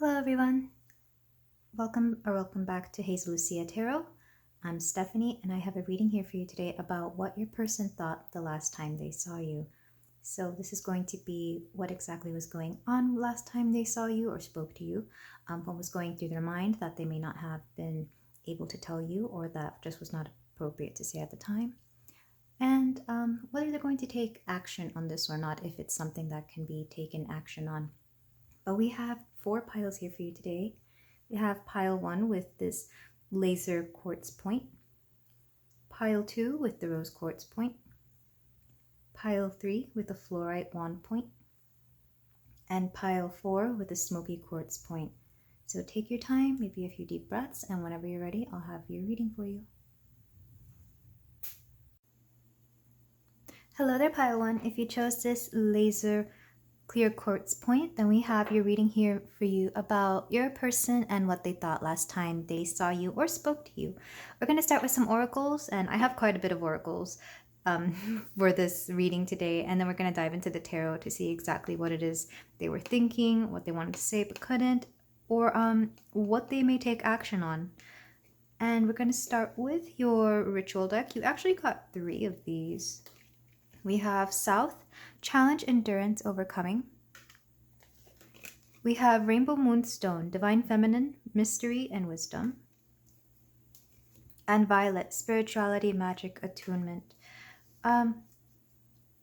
Hello everyone. Welcome back to Hazel Lucia Tarot. I'm Stephanie and I have a reading here for you today about what your person thought the last time they saw you. So this is going to be what exactly was going on last time they saw you or spoke to you, what was going through their mind that they may not have been able to tell you or that just was not appropriate to say at the time, and whether they're going to take action on this or not, if it's something that can be taken action on. But we have 4 piles here for you today. We have pile 1 with this laser quartz point, pile 2 with the rose quartz point, pile 3 with the fluorite wand point, and pile 4 with the smoky quartz point. So take your time, maybe a few deep breaths, and whenever you're ready, I'll have your reading for you. Hello there, pile 1. If you chose this laser clear quartz point, then we have your reading here for you about your person and what they thought last time they saw you or spoke to you. We're going to start with some oracles, and I have quite a bit of oracles for this reading today, and then we're going to dive into the tarot to see exactly what it is they were thinking, what they wanted to say but couldn't, or what they may take action on. And we're going to start with your ritual deck. You actually got 3 of these. We have South, Challenge, Endurance, Overcoming. We have Rainbow Moonstone, Divine Feminine, Mystery, and Wisdom. And Violet, Spirituality, Magic, Attunement. Let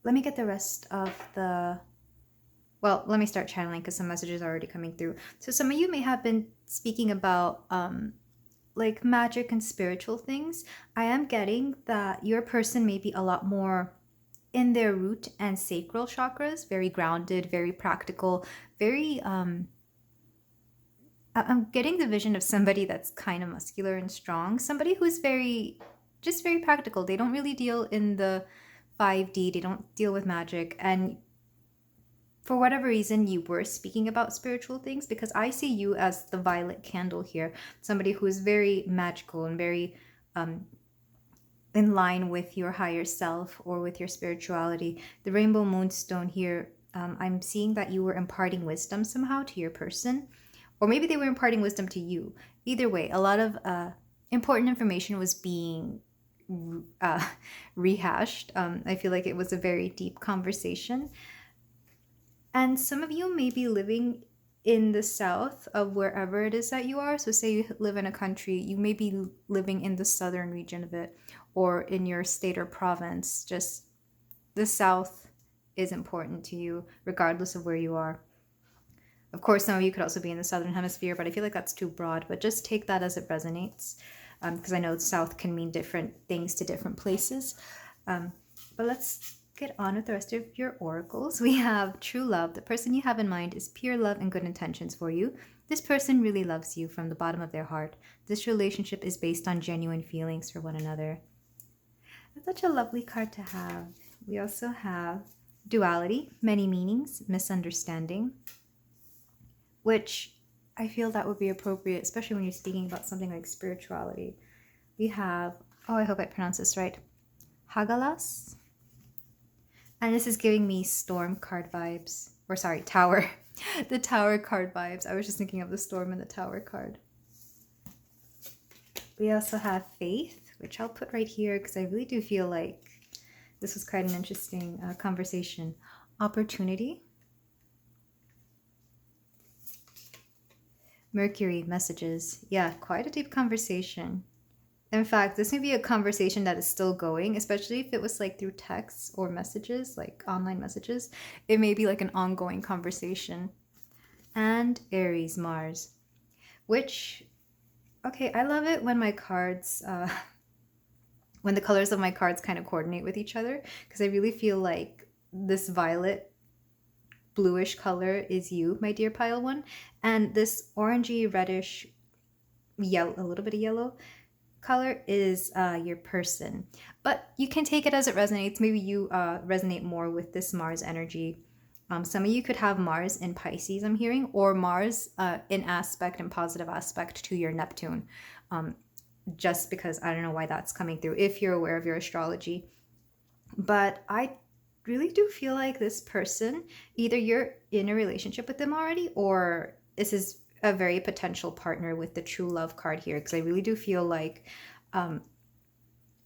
me get the rest of the... Well, let me start channeling because some messages are already coming through. So some of you may have been speaking about like magic and spiritual things. I am getting that your person may be a lot more in their root and sacral chakras, very grounded, very practical, very I'm getting the vision of somebody that's kind of muscular and strong, somebody who's very practical. They don't really deal in the 5D, they don't deal with magic, and for whatever reason you were speaking about spiritual things, because I see you as the violet candle here, somebody who is very magical and very in line with your higher self or with your spirituality. The rainbow moonstone here, I'm seeing that you were imparting wisdom somehow to your person, or maybe they were imparting wisdom to you. Either way, a lot of important information was being rehashed. I feel like it was a very deep conversation. And some of you may be living in the south of wherever it is that you are. So say you live in a country, you may be living in the southern region of it, or in your state or province. Just the south is important to you regardless of where you are. Of course, some of you could also be in the southern hemisphere, but I feel like that's too broad. But just take that as it resonates, because I know south can mean different things to different places. But let's get on with the rest of your oracles. We have true love. The person you have in mind is pure love and good intentions for you. This person really loves you from the bottom of their heart. This relationship is based on genuine feelings for one another. That's such a lovely card to have. We also have duality, many meanings, misunderstanding, which I feel that would be appropriate, especially when you're speaking about something like spirituality. We have, oh, I hope I pronounced this right, Hagalas. And this is giving me storm card vibes. Or sorry, tower. The tower card vibes. I was just thinking of the storm and the tower card. We also have faith, which I'll put right here because I really do feel like this was quite an interesting conversation. Opportunity. Mercury, messages. Yeah, quite a deep conversation. In fact, this may be a conversation that is still going, especially if it was like through texts or messages, like online messages. It may be like an ongoing conversation. And Aries, Mars, which, okay, I love it when my cards, when the colors of my cards kind of coordinate with each other, because I really feel like this violet bluish color is you, my dear pile 1, and this orangey reddish yellow, a little bit of yellow color is your person. But you can take it as it resonates. Maybe you resonate more with this Mars energy. Some of you could have Mars in Pisces, I'm hearing, or Mars in aspect and positive aspect to your Neptune. Just because I don't know why that's coming through, if you're aware of your astrology. But I really do feel like this person, either you're in a relationship with them already, or this is a very potential partner with the true love card here, because I really do feel like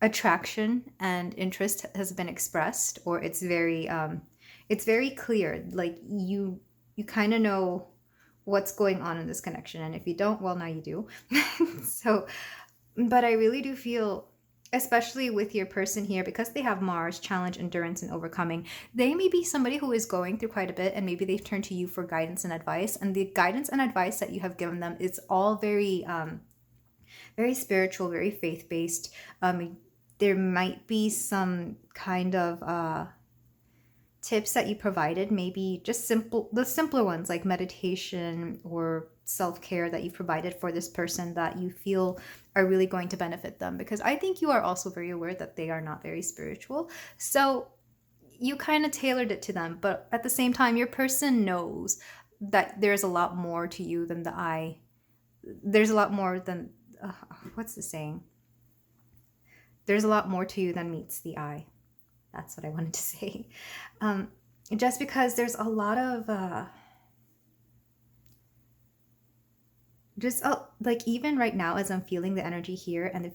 attraction and interest has been expressed, or it's very clear. Like you kind of know what's going on in this connection, and if you don't, well, now you do. So, but I really do feel, especially with your person here, because they have Mars, challenge, endurance, and overcoming, they may be somebody who is going through quite a bit, and maybe they've turned to you for guidance and advice, and the guidance and advice that you have given them is all very very spiritual, very faith-based. There might be some kind of tips that you provided, maybe just the simpler ones like meditation or self-care that you've provided for this person that you feel are really going to benefit them, because I think you are also very aware that they are not very spiritual. So you kind of tailored it to them, but at the same time, your person knows that there's a lot more to you than the eye. There's a lot more than, what's the saying? There's a lot more to you than meets the eye. That's what I wanted to say. Just because there's a lot of, like even right now, as I'm feeling the energy here and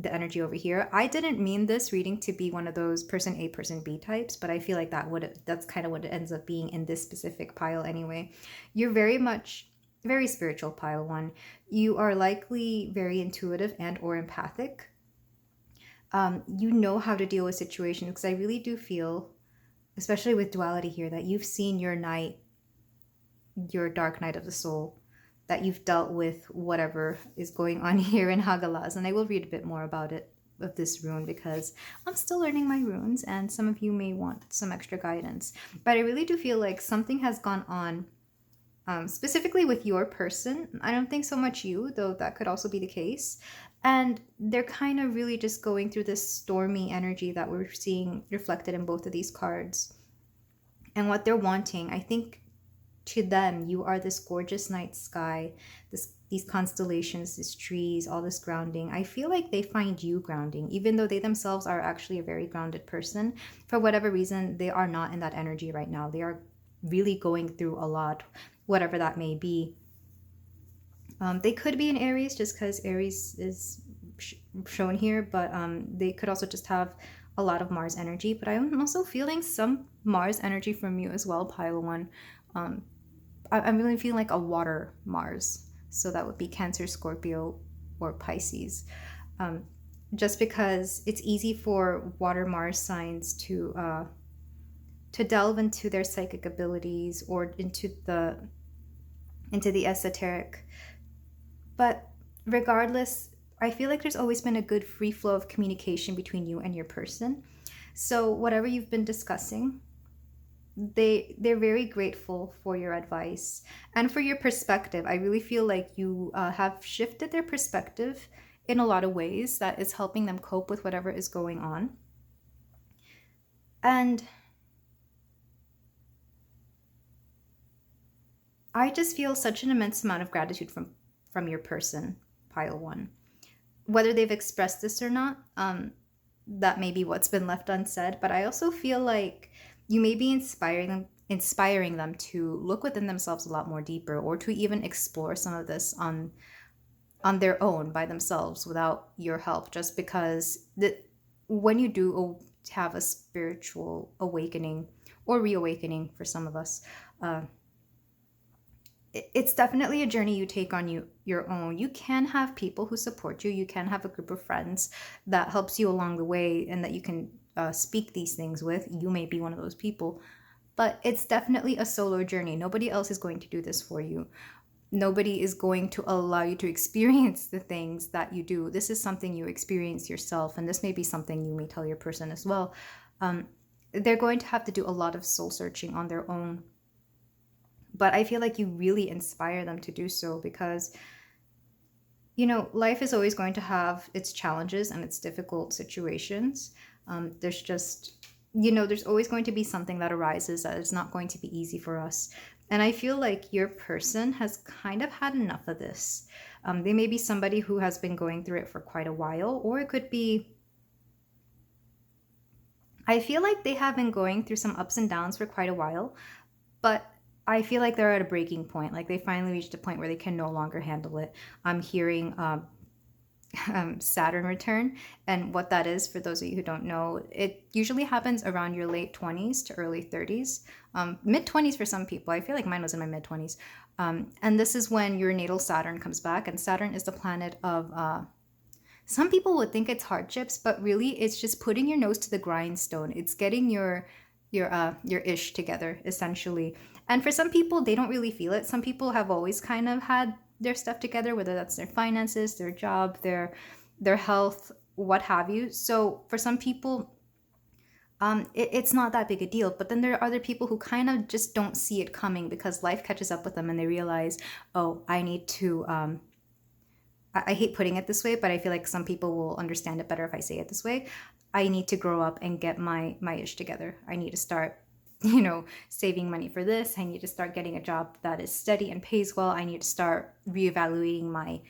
the energy over here, I didn't mean this reading to be one of those person A, person B types, but I feel like that's kind of what it ends up being in this specific pile anyway. You're very spiritual, pile one. You are likely very intuitive and or empathic. You know how to deal with situations, because I really do feel, especially with duality here, that you've seen your dark night of the soul, that you've dealt with whatever is going on here in Hagalaz. And I will read a bit more about it, of this rune, because I'm still learning my runes and some of you may want some extra guidance. But I really do feel like something has gone on, specifically with your person. I don't think so much you, though that could also be the case. And they're kind of really just going through this stormy energy that we're seeing reflected in both of these cards. And what they're wanting, I think, to them, you are this gorgeous night sky, these constellations, these trees, all this grounding. I feel like they find you grounding, even though they themselves are actually a very grounded person. For whatever reason, they are not in that energy right now. They are really going through a lot, whatever that may be. They could be in Aries, just because Aries is shown here, but they could also just have a lot of Mars energy. But I'm also feeling some Mars energy from you as well, pile one. I'm really feeling like a water Mars. So that would be Cancer, Scorpio, or Pisces. Just because it's easy for water Mars signs to delve into their psychic abilities or into the esoteric. But regardless, I feel like there's always been a good free flow of communication between you and your person. So whatever you've been discussing, they're very grateful for your advice and for your perspective. I really feel like you have shifted their perspective in a lot of ways that is helping them cope with whatever is going on. And I just feel such an immense amount of gratitude from your person, pile one. Whether they've expressed this or not, that may be what's been left unsaid, but I also feel like you may be inspiring them to look within themselves a lot more deeper, or to even explore some of this on their own by themselves without your help, just because when you do have a spiritual awakening or reawakening for some of us, it's definitely a journey you take on your own. You can have people who support you. You can have a group of friends that helps you along the way and that you can speak these things with. You may be one of those people, but it's definitely a solo journey. Nobody else is going to do this for you. Nobody is going to allow you to experience the things that you do. This is something you experience yourself, and this may be something you may tell your person as well. They're going to have to do a lot of soul searching on their own. But I feel like you really inspire them to do so, because, life is always going to have its challenges and its difficult situations. There's just, there's always going to be something that arises that is not going to be easy for us. And I feel like your person has kind of had enough of this. They may be somebody who has been going through it for quite a while, or it could be, I feel like they have been going through some ups and downs for quite a while, but I feel like they're at a breaking point. Like they finally reached a point where they can no longer handle it. I'm hearing Saturn return. And what that is, for those of you who don't know, it usually happens around your late 20s to early 30s, mid 20s for some people. I feel like mine was in my mid 20s. And this is when your natal Saturn comes back. And Saturn is the planet of, some people would think it's hardships, but really it's just putting your nose to the grindstone. It's getting your ish together, essentially. And for some people, they don't really feel it. Some people have always kind of had their stuff together, whether that's their finances, their job, their health, what have you. So for some people, it's not that big a deal. But then there are other people who kind of just don't see it coming because life catches up with them and they realize, oh, I need to. I hate putting it this way, but I feel like some people will understand it better if I say it this way. I need to grow up and get my ish together. I need to start, saving money for this. I need to start getting a job that is steady and pays well. I need to start reevaluating my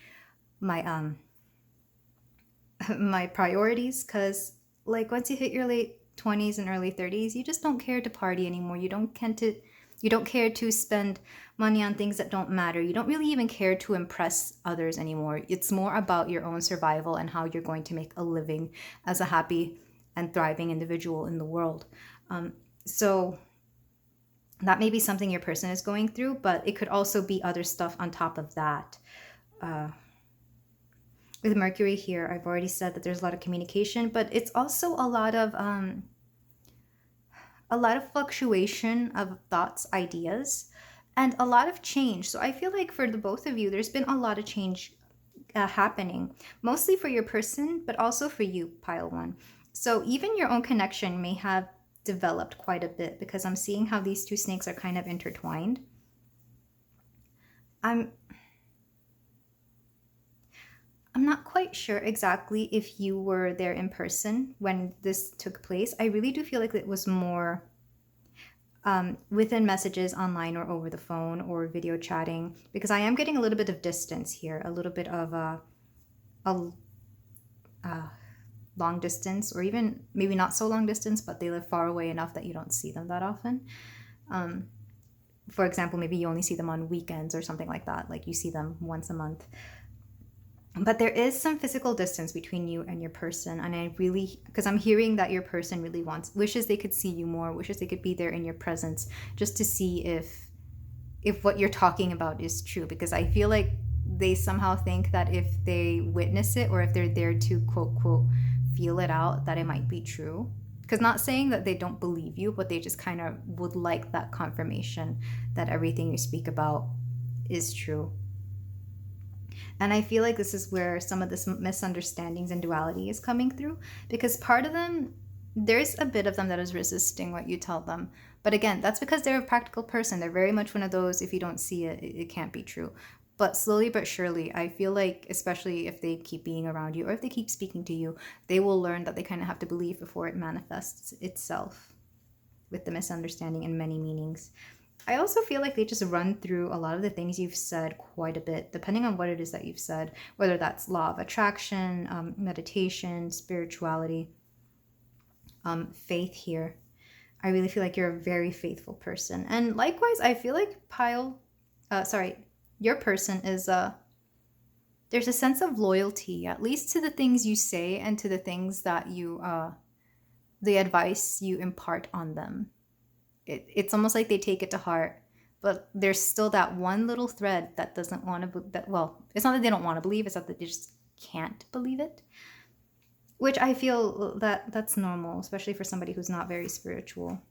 my priorities, because like once you hit your late 20s and early 30s, you just don't care to party anymore. You don't care to spend money on things that don't matter. You don't really even care to impress others anymore. It's more about your own survival and how you're going to make a living as a happy and thriving individual in the world. So that may be something your person is going through, but it could also be other stuff on top of that. With Mercury here, I've already said that there's a lot of communication, but it's also a lot of fluctuation of thoughts, ideas, and a lot of change. So I feel like for the both of you, there's been a lot of change happening, mostly for your person, but also for you, pile one. So even your own connection may have developed quite a bit, because I'm seeing how these two snakes are kind of intertwined. I'm not quite sure exactly if you were there in person when this took place. I really do feel like it was more within messages online or over the phone or video chatting, because I am getting a little bit of distance here, a little bit of a long distance, or even maybe not so long distance, but they live far away enough that you don't see them that often. For example, maybe you only see them on weekends or something like that, like you see them once a month. But there is some physical distance between you and your person. And I really, because I'm hearing that your person really wishes they could see you more, wishes they could be there in your presence, just to see if what you're talking about is true. Because I feel like they somehow think that if they witness it, or if they're there to quote, quote, feel it out, that it might be true. Because not saying that they don't believe you, but they just kind of would like that confirmation that everything you speak about is true. And I feel like this is where some of this misunderstandings and duality is coming through, because part of them, there's a bit of them that is resisting what you tell them. But again, that's because they're a practical person. They're very much one of those, if you don't see it, it can't be true. But slowly but surely, I feel like, especially if they keep being around you or if they keep speaking to you, they will learn that they kind of have to believe before it manifests itself, with the misunderstanding and many meanings. I also feel like they just run through a lot of the things you've said quite a bit, depending on what it is that you've said, whether that's law of attraction, meditation, spirituality, faith here. I really feel like you're a very faithful person. And likewise, I feel like your person is there's a sense of loyalty, at least to the things you say and to the things that the advice you impart on them. It's almost like they take it to heart, but there's still that one little thread that doesn't want to, well, it's not that they don't want to believe, it's that they just can't believe it, which I feel that's normal, especially for somebody who's not very spiritual.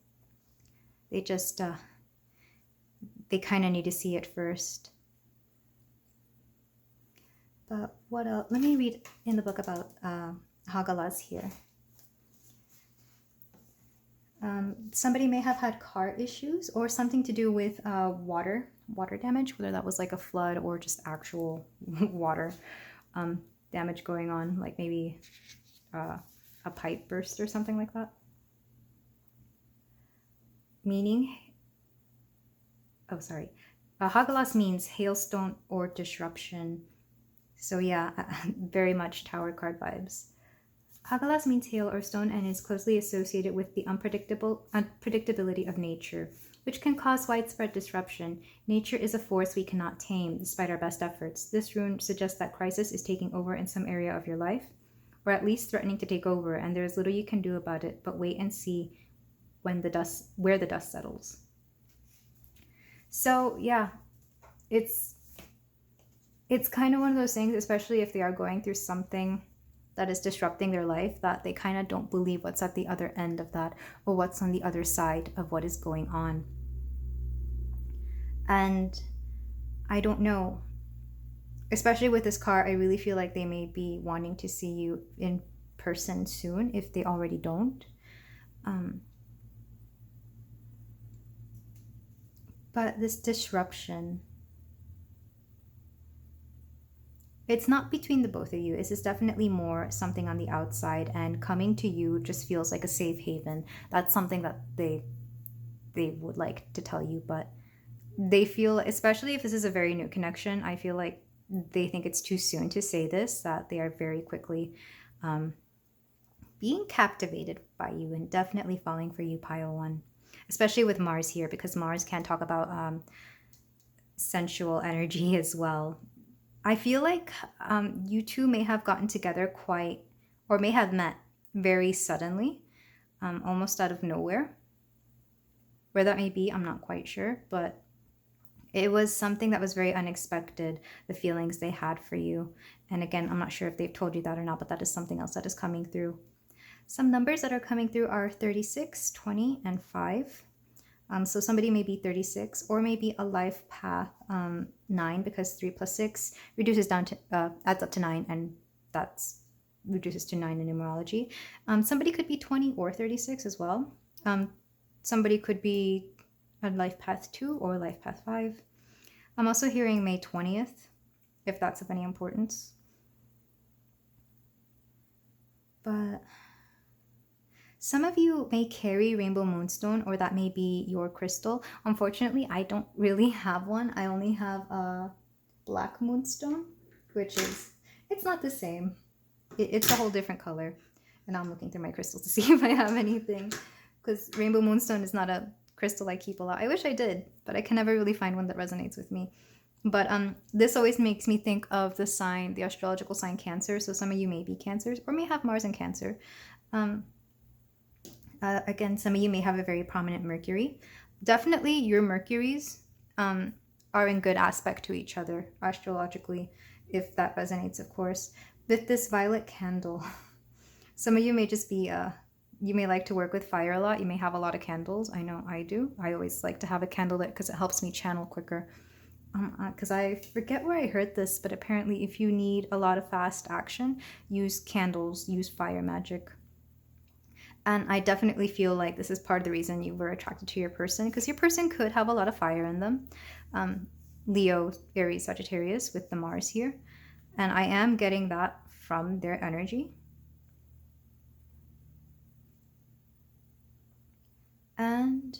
They just, they kind of need to see it first. But what else? Let me read in the book about Hagalas here. Somebody may have had car issues or something to do with water damage, whether that was like a flood or just actual water damage going on, like maybe a pipe burst or something like that. Meaning, Hagalas means hailstone or disruption. So yeah, very much tower card vibes. Hagalas means hail or stone and is closely associated with the unpredictability of nature, which can cause widespread disruption. Nature is a force we cannot tame, despite our best efforts. This rune suggests that crisis is taking over in some area of your life, or at least threatening to take over, and there is little you can do about it, but wait and see where the dust settles. So yeah, it's kind of one of those things, especially if they are going through something that is disrupting their life, that they kind of don't believe what's at the other end of that or what's on the other side of what is going on. And I don't know, especially with this card, I really feel like they may be wanting to see you in person soon if they already don't. But this disruption, it's not between the both of you. It's just definitely more something on the outside, and coming to you just feels like a safe haven. That's something that they would like to tell you, but they feel, especially if this is a very new connection, I feel like they think it's too soon to say this, that they are very quickly being captivated by you and definitely falling for you, pile one. Especially with Mars here, because Mars can talk about sensual energy as well. I feel like you two may have gotten together or may have met very suddenly, almost out of nowhere. Where that may be, I'm not quite sure, but it was something that was very unexpected, the feelings they had for you. And again, I'm not sure if they've told you that or not, but that is something else that is coming through. Some numbers that are coming through are 36, 20, and 5. So somebody may be 36, or maybe a life path 9, because 3 plus 6 reduces down to adds up to 9, and that's reduces to 9 in numerology. Somebody could be 20 or 36 as well. Somebody could be a life path 2 or life path 5. I'm also hearing May 20th, if that's of any importance. But some of you may carry rainbow moonstone, or that may be your crystal. Unfortunately, I don't really have one. I only have a black moonstone, which is, it's not the same. It's a whole different color. And I'm looking through my crystals to see if I have anything, because rainbow moonstone is not a crystal I keep a lot. I wish I did, but I can never really find one that resonates with me. But this always makes me think of the sign, the astrological sign Cancer. So some of you may be Cancers or may have Mars in Cancer. Again, some of you may have a very prominent Mercury. Definitely your Mercuries are in good aspect to each other astrologically, if that resonates, of course. With this violet candle, some of you may just be, you may like to work with fire a lot. You may have a lot of candles. I know I do. I always like to have a candle lit because it helps me channel quicker. Because I forget where I heard this, but apparently if you need a lot of fast action, use candles, use fire magic. And I definitely feel like this is part of the reason you were attracted to your person, because your person could have a lot of fire in them. Leo, Aries, Sagittarius with the Mars here. And I am getting that from their energy. And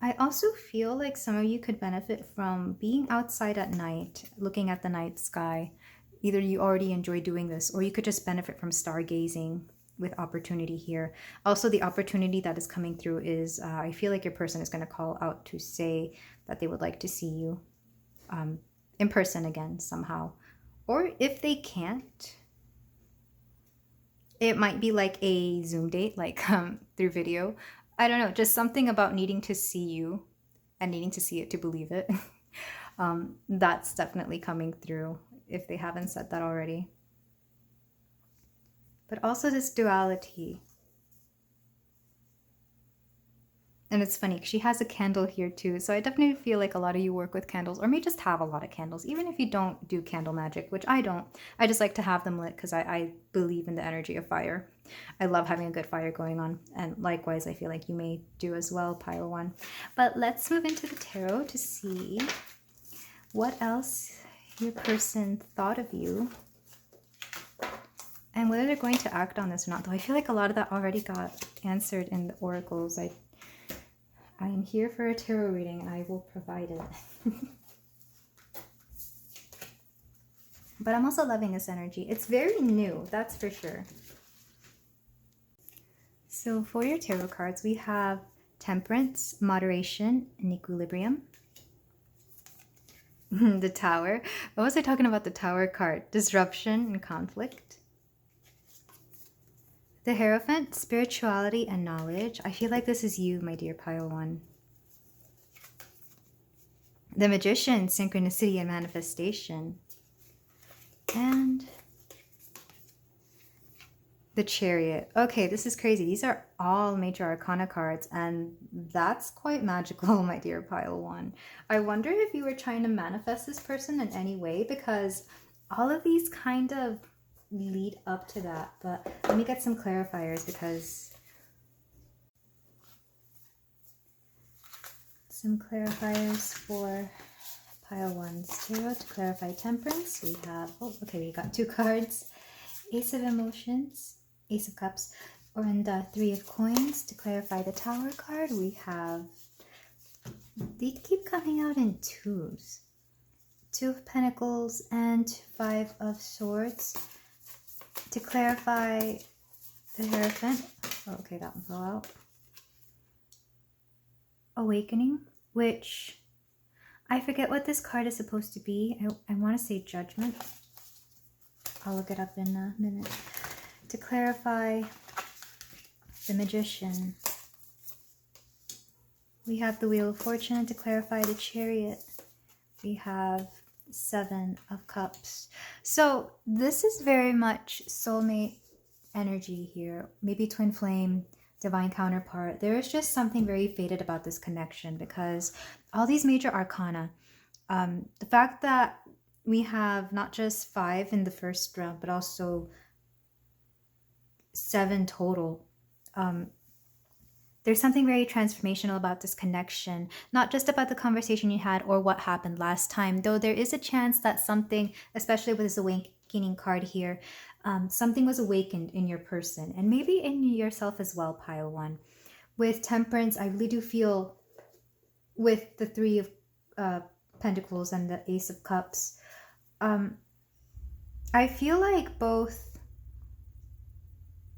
I also feel like some of you could benefit from being outside at night, looking at the night sky. Either you already enjoy doing this, or you could just benefit from stargazing with opportunity here. Also, the opportunity that is coming through is I feel like your person is going to call out to say that they would like to see you in person again somehow. Or if they can't, it might be like a Zoom date, like through video. I don't know, just something about needing to see you and needing to see it to believe it. That's definitely coming through if they haven't said that already. But also this duality. And it's funny, she has a candle here too. So I definitely feel like a lot of you work with candles, or may just have a lot of candles, even if you don't do candle magic, which I don't. I just like to have them lit because I believe in the energy of fire. I love having a good fire going on. And likewise, I feel like you may do as well, Pile 1. But let's move into the tarot to see what else your person thought of you and whether they're going to act on this or not. Though I feel like a lot of that already got answered in the oracles. I am here for a tarot reading and I will provide it. But I'm also loving this energy. It's very new, that's for sure. So for your tarot cards, we have Temperance, Moderation, and Equilibrium. The Tower. What was I talking about the Tower card? Disruption and Conflict. The Hierophant, Spirituality and Knowledge. I feel like this is you, my dear Pile 1. The Magician, Synchronicity and Manifestation. And the Chariot. Okay, this is crazy. These are all major arcana cards, and that's quite magical, my dear Pile 1. I wonder if you were trying to manifest this person in any way, because all of these kind of lead up to that. But let me get some clarifiers, because some clarifiers for Pile 1's tarot to clarify Temperance. We have, oh, okay, we got 2 cards. Ace of Emotions, Ace of Cups, and 3 of Coins. To clarify the Tower card, we have, they keep coming out in 2s. 2 of Pentacles and 5 of Swords. To clarify the Hierophant, oh, okay, that one fell out. Awakening, which I forget what this card is supposed to be. I want to say Judgment. I'll look it up in a minute. To clarify the Magician, we have the Wheel of Fortune. To clarify the Chariot, we have 7 of Cups. So this is very much soulmate energy here. Maybe twin flame, divine counterpart. There is just something very fated about this connection, because all these major arcana, the fact that we have not just 5 in the first round, but also 7 total. There's something very transformational about this connection, not just about the conversation you had or what happened last time, though there is a chance that something, especially with this awakening card here, something was awakened in your person, and maybe in yourself as well, Pile 1. With Temperance, I really do feel, with the 3 of Pentacles and the Ace of Cups, I feel like both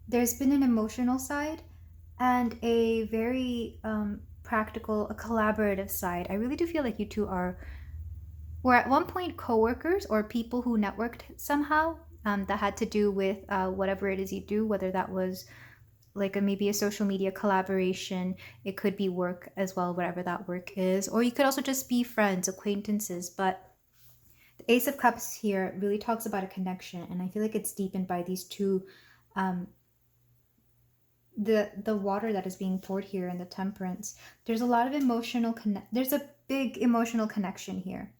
there's been an emotional side and a very practical, a collaborative side. I really do feel like you two were at one point co-workers or people who networked somehow, that had to do with whatever it is you do, whether that was like maybe a social media collaboration. It could be work as well, whatever that work is, or you could also just be friends, acquaintances. But the Ace of Cups here really talks about a connection, and I feel like it's deepened by these two, the water that is being poured here in the Temperance. There's a lot of there's a big emotional connection here.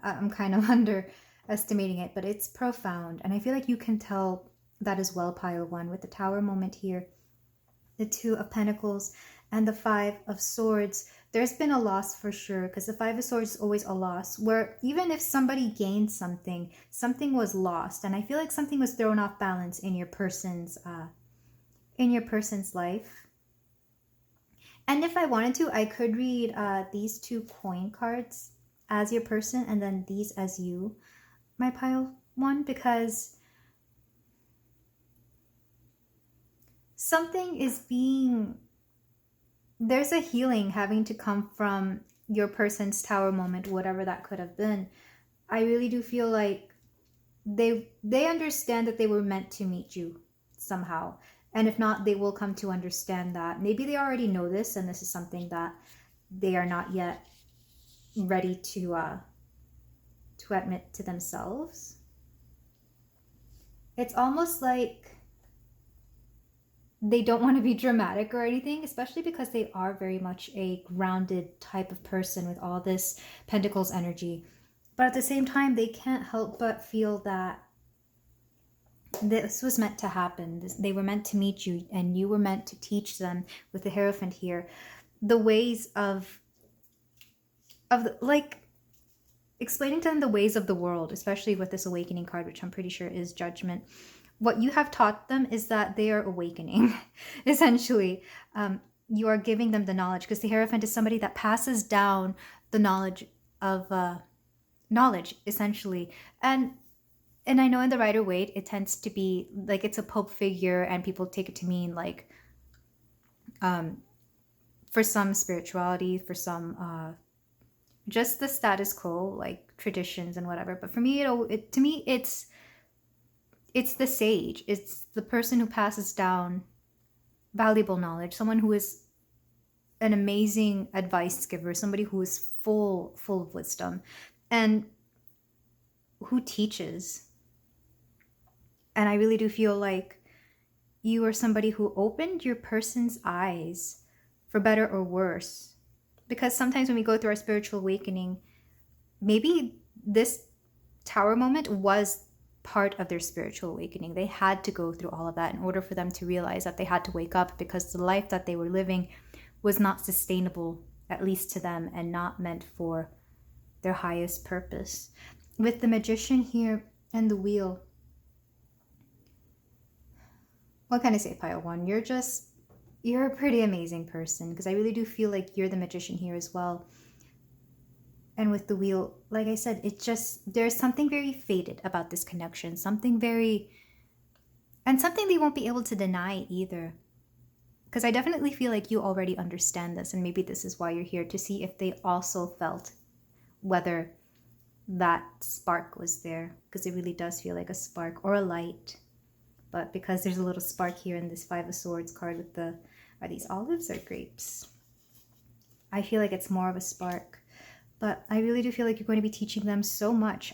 I'm kind of underestimating it, but it's profound, and I feel like you can tell that as well, Pile 1, with the Tower moment here, the 2 of Pentacles, and the 5 of Swords. There's been a loss for sure, because the 5 of Swords is always a loss, where even if somebody gained something, something was lost, and I feel like something was thrown off balance in your person's life. And if I wanted to, I could read these 2 coin cards as your person, and then these as you, my Pile 1, because something is there's a healing having to come from your person's Tower moment, whatever that could have been. I really do feel like they understand that they were meant to meet you somehow. And if not, they will come to understand that. Maybe they already know this, and this is something that they are not yet ready to admit to themselves. It's almost like they don't want to be dramatic or anything, especially because they are very much a grounded type of person with all this Pentacles energy. But at the same time, they can't help but feel that this was meant to happen. They were meant to meet you, and you were meant to teach them, with the Hierophant here, the ways of like explaining to them the ways of the world, especially with this Awakening card, which I'm pretty sure is Judgment. What you have taught them is that they are awakening, essentially. You are giving them the knowledge, because the Hierophant is somebody that passes down the knowledge of knowledge, essentially. And I know in the Rider-Waite, it tends to be like it's a Pope figure, and people take it to mean like For some spirituality, for some just the status quo, like traditions and whatever. But for me, to me, it's the sage. It's the person who passes down valuable knowledge, someone who is an amazing advice giver, somebody who is full of wisdom, and who teaches. And I really do feel like you are somebody who opened your person's eyes, for better or worse. Because sometimes when we go through our spiritual awakening, maybe this tower moment was part of their spiritual awakening. They had to go through all of that in order for them to realize that they had to wake up, because the life that they were living was not sustainable, at least to them, and not meant for their highest purpose. With the Magician here and the Wheel, what can I say, Pile 1? You're a pretty amazing person, because I really do feel like you're the Magician here as well. And with the Wheel, like I said, there's something very fated about this connection, something they won't be able to deny either. Because I definitely feel like you already understand this, and maybe this is why you're here, to see if they also felt whether that spark was there, because it really does feel like a spark or a light. But because there's a little spark here in this Five of Swords card with are these olives or grapes? I feel like it's more of a spark. But I really do feel like you're going to be teaching them so much.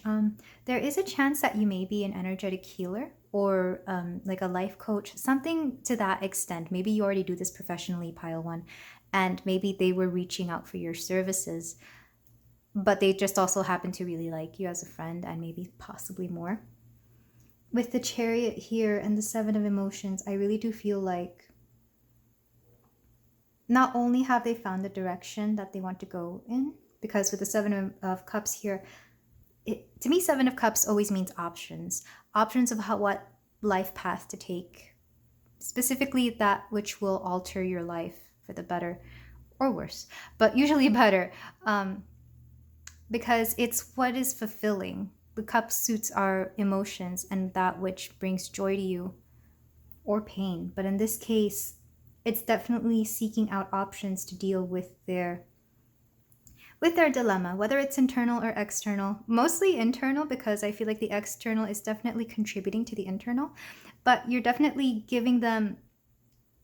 There is a chance that you may be an energetic healer, or like a life coach, something to that extent. Maybe you already do this professionally, Pile 1, and maybe they were reaching out for your services, but they just also happen to really like you as a friend, and maybe possibly more. With the Chariot here and the Seven of Emotions, I really do feel like not only have they found the direction that they want to go in, because with the Seven of Cups here, to me, Seven of Cups always means options of what life path to take, specifically that which will alter your life for the better or worse, but usually better, because it's what is fulfilling. The cup suits our emotions and that which brings joy to you, or pain. But in this case, it's definitely seeking out options to deal with their dilemma, whether it's internal or external. Mostly internal, because I feel like the external is definitely contributing to the internal, but you're definitely giving them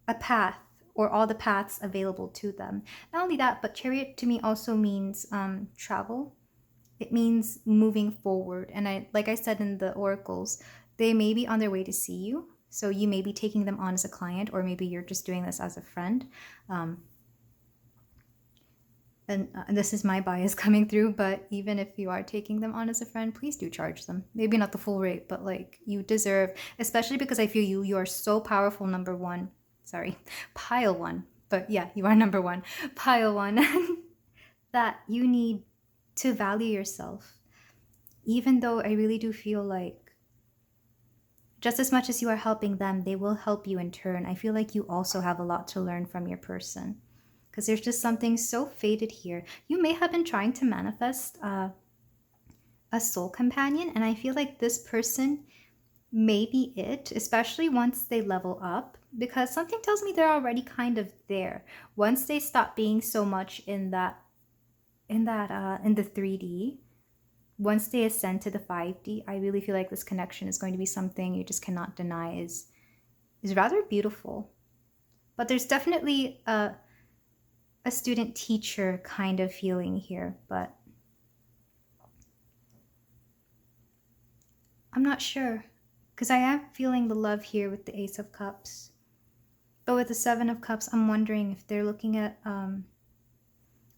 a path, or all the paths available to them. Not only that, but Chariot to me also means travel. It means moving forward. And like I said in the oracles, they may be on their way to see you. So you may be taking them on as a client, or maybe you're just doing this as a friend. And this is my bias coming through, but even if you are taking them on as a friend, please do charge them. Maybe not the full rate, but like, you deserve, especially because I feel you are so powerful, number one. Sorry, Pile 1. But yeah, you are number 1. Pile 1. That you need to value yourself. Even though I really do feel like just as much as you are helping them, they will help you in turn. I feel like you also have a lot to learn from your person, because there's just something so fated here. You may have been trying to manifest a soul companion, and I feel like this person may be it, especially once they level up, because something tells me they're already kind of there. Once they stop being so much in the 3D, once they ascend to the 5D, I really feel like this connection is going to be something you just cannot deny is rather beautiful. But there's definitely a student-teacher kind of feeling here, but I'm not sure, because I am feeling the love here with the Ace of Cups. But with the Seven of Cups, I'm wondering if they're looking at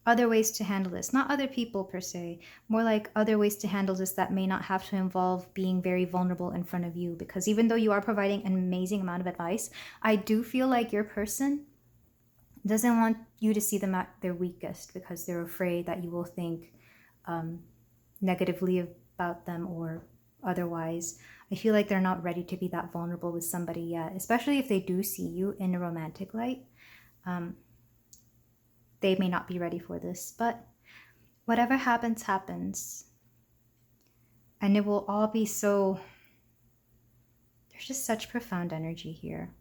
other ways to handle this. Not other people per se, more like other ways to handle this that may not have to involve being very vulnerable in front of you. Because even though you are providing an amazing amount of advice, I do feel like your person doesn't want you to see them at their weakest, because they're afraid that you will think negatively about them or otherwise. I feel like they're not ready to be that vulnerable with somebody yet, especially if they do see you in a romantic light. They may not be ready for this, but whatever happens, happens. And it will all be so... There's just such profound energy here.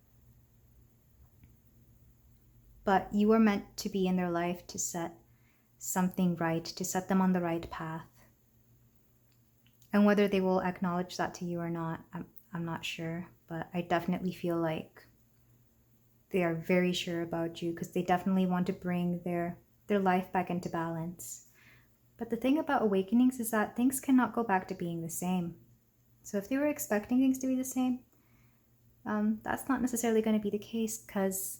but you are meant to be in their life to set something right, to set them on the right path. And whether they will acknowledge that to you or not, I'm not sure, but I definitely feel like they are very sure about you because they definitely want to bring their life back into balance. But the thing about awakenings is that things cannot go back to being the same. So if they were expecting things to be the same, that's not necessarily going to be the case because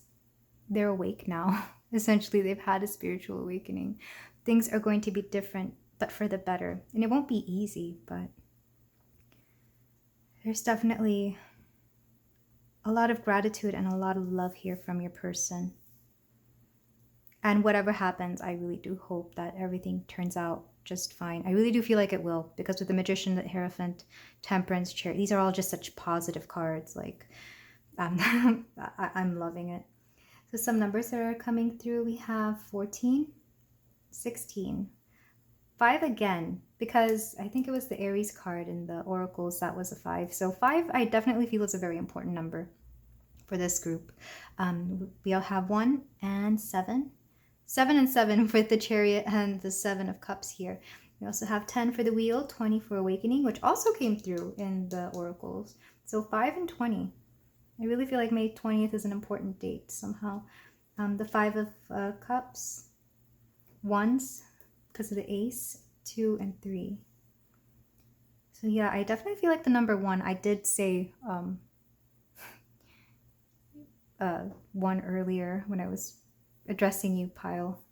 they're awake now. Essentially, they've had a spiritual awakening. Things are going to be different, but for the better. And it won't be easy, but there's definitely a lot of gratitude and a lot of love here from your person. And whatever happens, I really do hope that everything turns out just fine. I really do feel like it will, because with the Magician, the Hierophant, Temperance, Chariot, these are all just such positive cards. Like, I'm loving it. So some numbers that are coming through, we have 14, 16, 5 again, because I think it was the Aries card in the oracles that was a 5. So 5, I definitely feel is a very important number for this group. We all have 1 and 7. 7 and 7 for the Chariot and the 7 of Cups here. We also have 10 for the Wheel, 20 for Awakening, which also came through in the oracles. So 5 and 20. I really feel like May 20th is an important date somehow. The 5 of Cups, 1s because of the Ace, 2 and 3. So yeah, I definitely feel like the number 1, I did say 1 earlier when I was addressing you, pile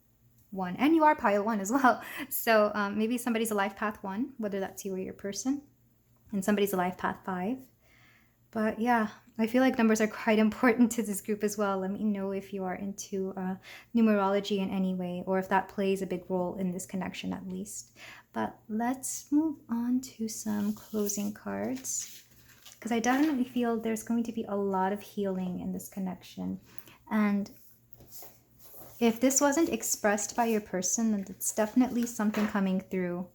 1, and you are pile 1 as well. So maybe somebody's a life path 1, whether that's you or your person, and somebody's a life path 5. But yeah, I feel like numbers are quite important to this group as well. Let me know if you are into numerology in any way, or if that plays a big role in this connection at least. But let's move on to some closing cards, because I definitely feel there's going to be a lot of healing in this connection. And if this wasn't expressed by your person, then it's definitely something coming through.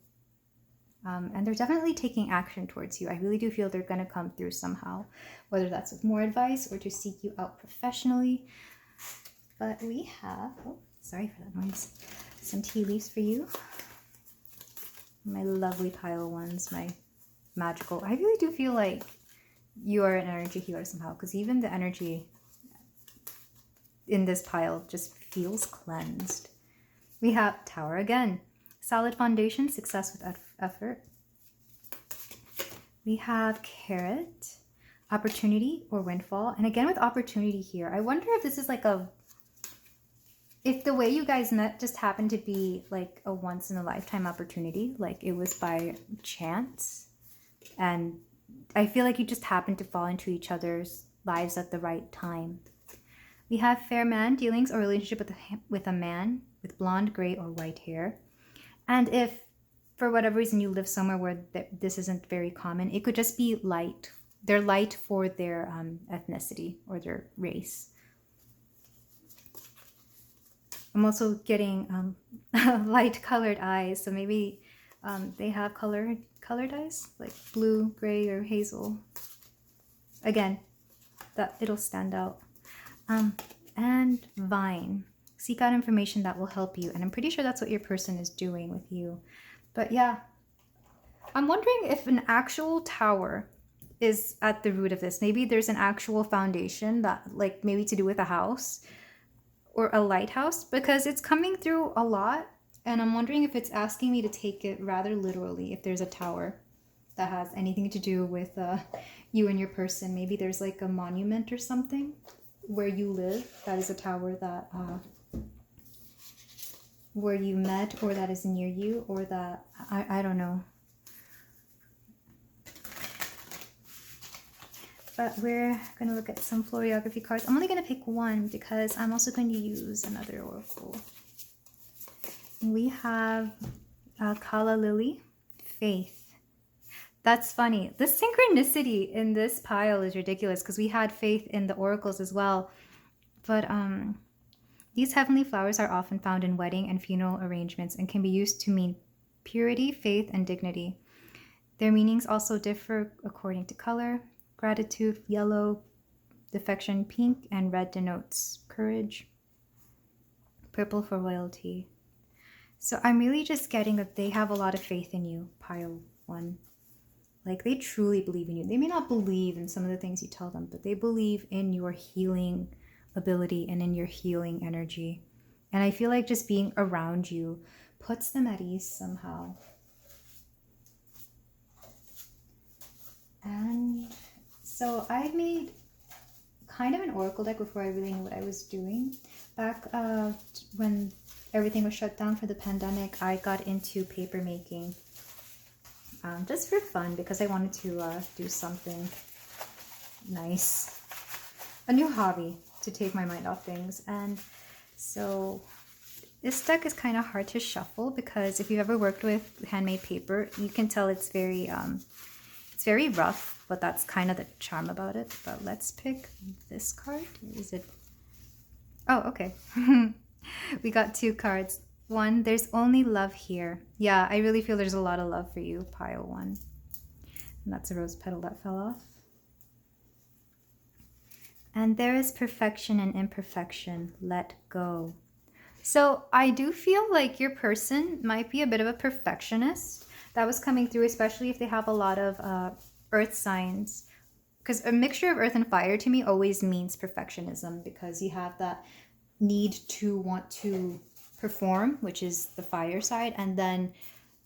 And they're definitely taking action towards you. I really do feel they're going to come through somehow, whether that's with more advice or to seek you out professionally. But we have, oh, sorry for that noise, some tea leaves for you. My lovely pile 1s, my magical. I really do feel like you are an energy healer somehow, because even the energy in this pile just feels cleansed. We have Tower again. Solid foundation, success with effort. We have Carrot, opportunity or windfall. And again with opportunity here, I wonder if this is like if the way you guys met just happened to be like a once in a lifetime opportunity, like it was by chance. And I feel like you just happened to fall into each other's lives at the right time. We have fair man, dealings or relationship with a man with blonde, gray, or white hair. And if for whatever reason you live somewhere where this isn't very common, it could just be light. They're light for their ethnicity or their race. I'm also getting light colored eyes, so maybe they have colored eyes, like blue, gray, or hazel. Again, that it'll stand out. And Vine. Seek out information that will help you. And I'm pretty sure that's what your person is doing with you. But yeah, I'm wondering if an actual tower is at the root of this. Maybe there's an actual foundation that, like, maybe to do with a house or a lighthouse, because it's coming through a lot. And I'm wondering if it's asking me to take it rather literally, if there's a tower that has anything to do with you and your person. Maybe there's like a monument or something where you live that is a tower that where you met, or that is near you, or that I don't know. But we're going to look at some floriography cards. I'm only going to pick one because I'm also going to use another oracle. We have Kala Lily, Faith. That's funny. The synchronicity in this pile is ridiculous because we had Faith in the oracles as well. But these heavenly flowers are often found in wedding and funeral arrangements and can be used to mean purity, faith, and dignity. Their meanings also differ according to color. Gratitude, yellow, defection, pink, and red denotes courage. Purple for royalty. So I'm really just getting that they have a lot of faith in you, pile 1. Like, they truly believe in you. They may not believe in some of the things you tell them, but they believe in your healing ability and in your healing energy. And I feel like just being around you puts them at ease somehow. And so I made kind of an oracle deck before I really knew what I was doing. Back when everything was shut down for the pandemic, I got into paper making just for fun because I wanted to do something nice, a new hobby to take my mind off things. And so this deck is kind of hard to shuffle because if you've ever worked with handmade paper, you can tell it's very rough, but that's kind of the charm about it. But let's pick this card. Is it? Oh, okay. We got 2 cards. 1, there's only love here. Yeah, I really feel there's a lot of love for you, pile 1. And that's a rose petal that fell off. And there is perfection and imperfection. Let go. So I do feel like your person might be a bit of a perfectionist. That was coming through, especially if they have a lot of earth signs. Because a mixture of earth and fire to me always means perfectionism, because you have that need to want to perform, which is the fire side, and then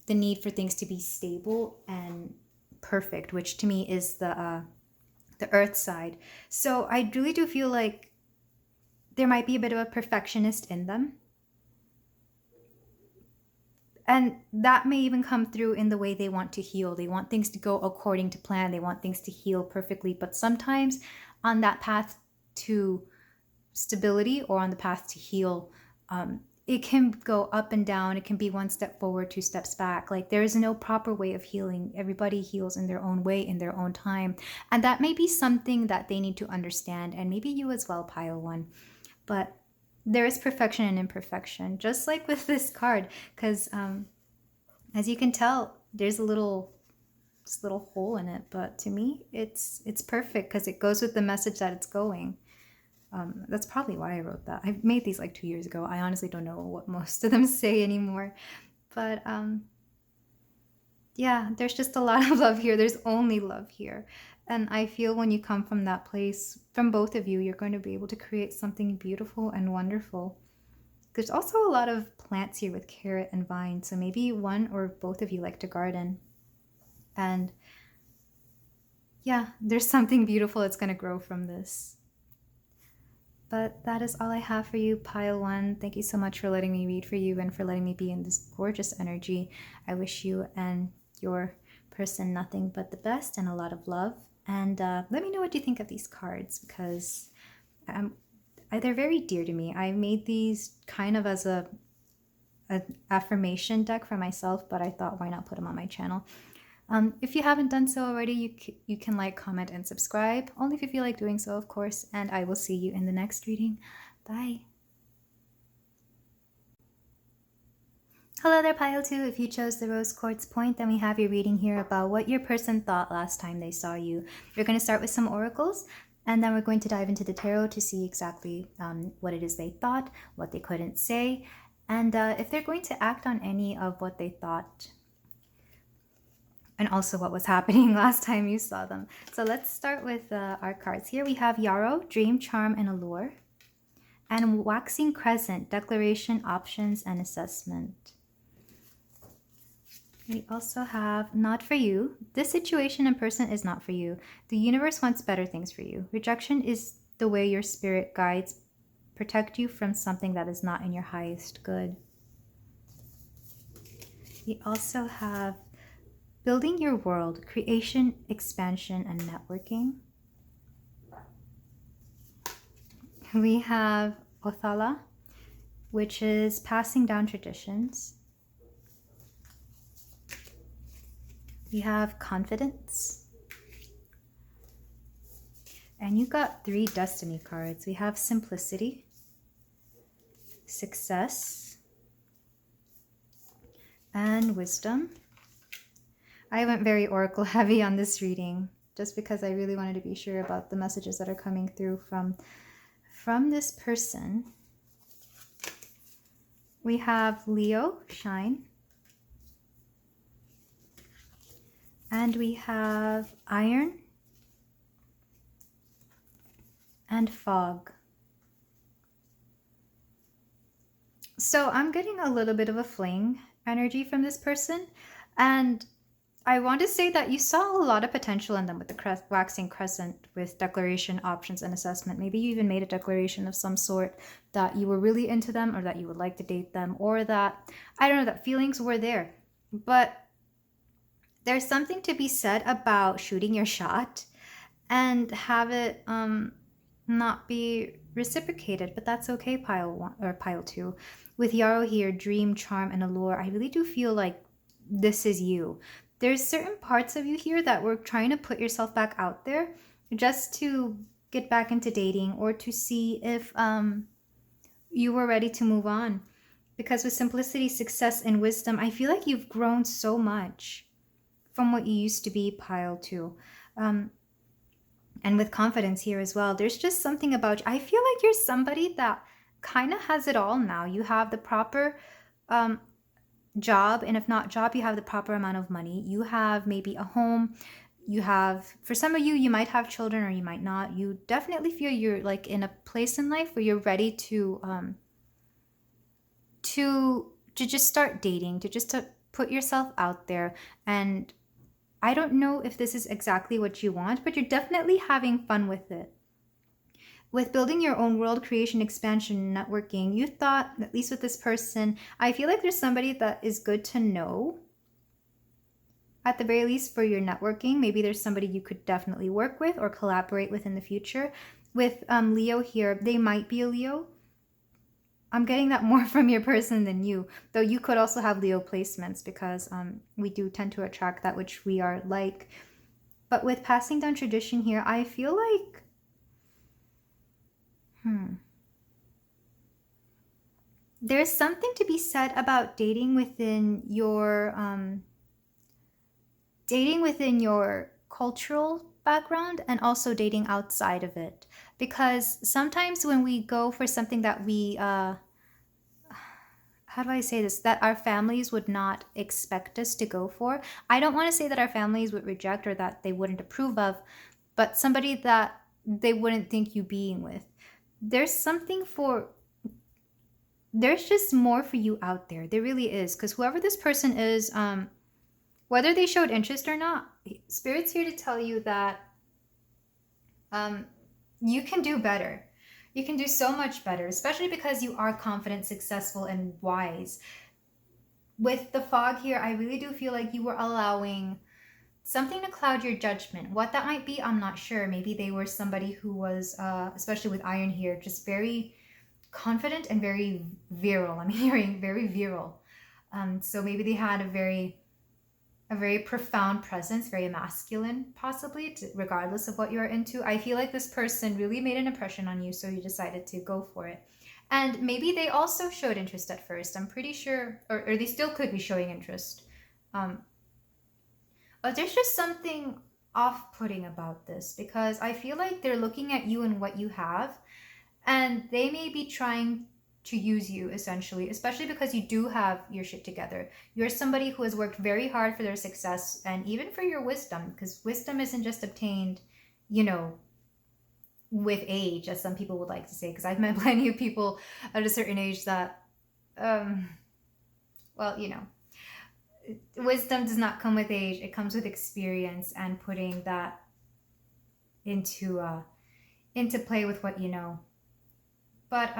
the need for things to be stable and perfect, which to me is the earth side. So I really do feel like there might be a bit of a perfectionist in them. And that may even come through in the way they want to heal. They want things to go according to plan. They want things to heal perfectly. But sometimes on that path to stability or on the path to heal, it can go up and down. It can be 1 step forward, 2 steps back. Like, there is no proper way of healing. Everybody heals in their own way, in their own time. And that may be something that they need to understand. And maybe you as well, pile 1. But there is perfection and imperfection, just like with this card. Because as you can tell, there's a little hole in it. But to me, it's perfect because it goes with the message that it's going. That's probably why I wrote that. I made these like 2 years ago. I honestly don't know what most of them say anymore. But yeah, there's just a lot of love here. There's only love here. And I feel when you come from that place, from both of you, you're going to be able to create something beautiful and wonderful. There's also a lot of plants here with carrot and vine. So maybe one or both of you like to garden. And yeah, there's something beautiful that's going to grow from this. But that is all I have for you, pile 1. Thank you so much for letting me read for you and for letting me be in this gorgeous energy. I wish you and your person nothing but the best and a lot of love. And let me know what you think of these cards, because they're very dear to me. I made these kind of as an affirmation deck for myself, but I thought, why not put them on my channel? If you haven't done so already, you can like, comment, and subscribe. Only if you feel like doing so, of course. And I will see you in the next reading. Bye. Hello there, pile 2. If you chose the rose quartz point, then we have your reading here about what your person thought last time they saw you. We're going to start with some oracles, and then we're going to dive into the tarot to see exactly what it is they thought, what they couldn't say, and if they're going to act on any of what they thought, and also what was happening last time you saw them. So let's start with our cards. Here we have Yarrow, Dream, Charm, and Allure, and Waxing Crescent, Declaration, Options, and Assessment. We also have Not For You. This situation and person is not for you. The universe wants better things for you. Rejection is the way your spirit guides protect you from something that is not in your highest good. We also have Building Your World, Creation, Expansion, and Networking. We have Othala, which is Passing Down Traditions. We have Confidence. And you got 3 Destiny cards. We have Simplicity, Success, and Wisdom. I went very oracle heavy on this reading just because I really wanted to be sure about the messages that are coming through from this person. We have Leo, shine. And we have iron and fog. So I'm getting a little bit of a fling energy from this person. And I want to say that you saw a lot of potential in them with the waxing crescent, with declaration, options, and assessment. Maybe you even made a declaration of some sort that you were really into them, or that you would like to date them, or that, I don't know, that feelings were there. But there's something to be said about shooting your shot and have it not be reciprocated, but that's okay. Pile one or pile two. With Yarrow here, dream, charm, and allure, I really do feel like this is you. There's certain parts of you here that were trying to put yourself back out there just to get back into dating, or to see if you were ready to move on. Because with simplicity, success, and wisdom, I feel like you've grown so much from what you used to be, pile two. And with confidence here as well, there's just something about you. I feel like you're somebody that kind of has it all now. You have the proper job, and if not job, you have the proper amount of money. You have maybe a home. You have, for some of you, you might have children or you might not. You definitely feel you're like in a place in life where you're ready to just start dating, to put yourself out there. And I don't know if this is exactly what you want, but you're definitely having fun with it. With building your own world, creation, expansion, networking, you thought, at least with this person, I feel like there's somebody that is good to know, at the very least for your networking. Maybe there's somebody you could definitely work with or collaborate with in the future. With Leo here, they might be a Leo. I'm getting that more from your person than you, though you could also have Leo placements, because we do tend to attract that which we are like. But with passing down tradition here, I feel like there's something to be said about dating within your cultural background, and also dating outside of it. Because sometimes when we go for something that we how do I say this, that our families would not expect us to go for. I don't want to say that our families would reject or that they wouldn't approve of, but somebody that they wouldn't think you being with. There's just more for you out there. There really is. Because whoever this person is, whether they showed interest or not, Spirit's here to tell you that you can do better. You can do so much better, especially because you are confident, successful, and wise. With the fog here, I really do feel like you were allowing something to cloud your judgment. What that might be, I'm not sure. Maybe they were somebody who was, especially with iron here, just very confident and very virile. I'm hearing very virile. So maybe they had a very profound presence, very masculine, possibly, regardless of what you're into. I feel like this person really made an impression on you, so you decided to go for it. And maybe they also showed interest at first. I'm pretty sure, or they still could be showing interest. But there's just something off-putting about this, because I feel like they're looking at you and what you have, and they may be trying to use you, essentially, especially because you do have your shit together. You're somebody who has worked very hard for their success, and even for your wisdom, because wisdom isn't just obtained, with age, as some people would like to say, because I've met plenty of people at a certain age that, wisdom does not come with age. It comes with experience and putting that into play with what you know. But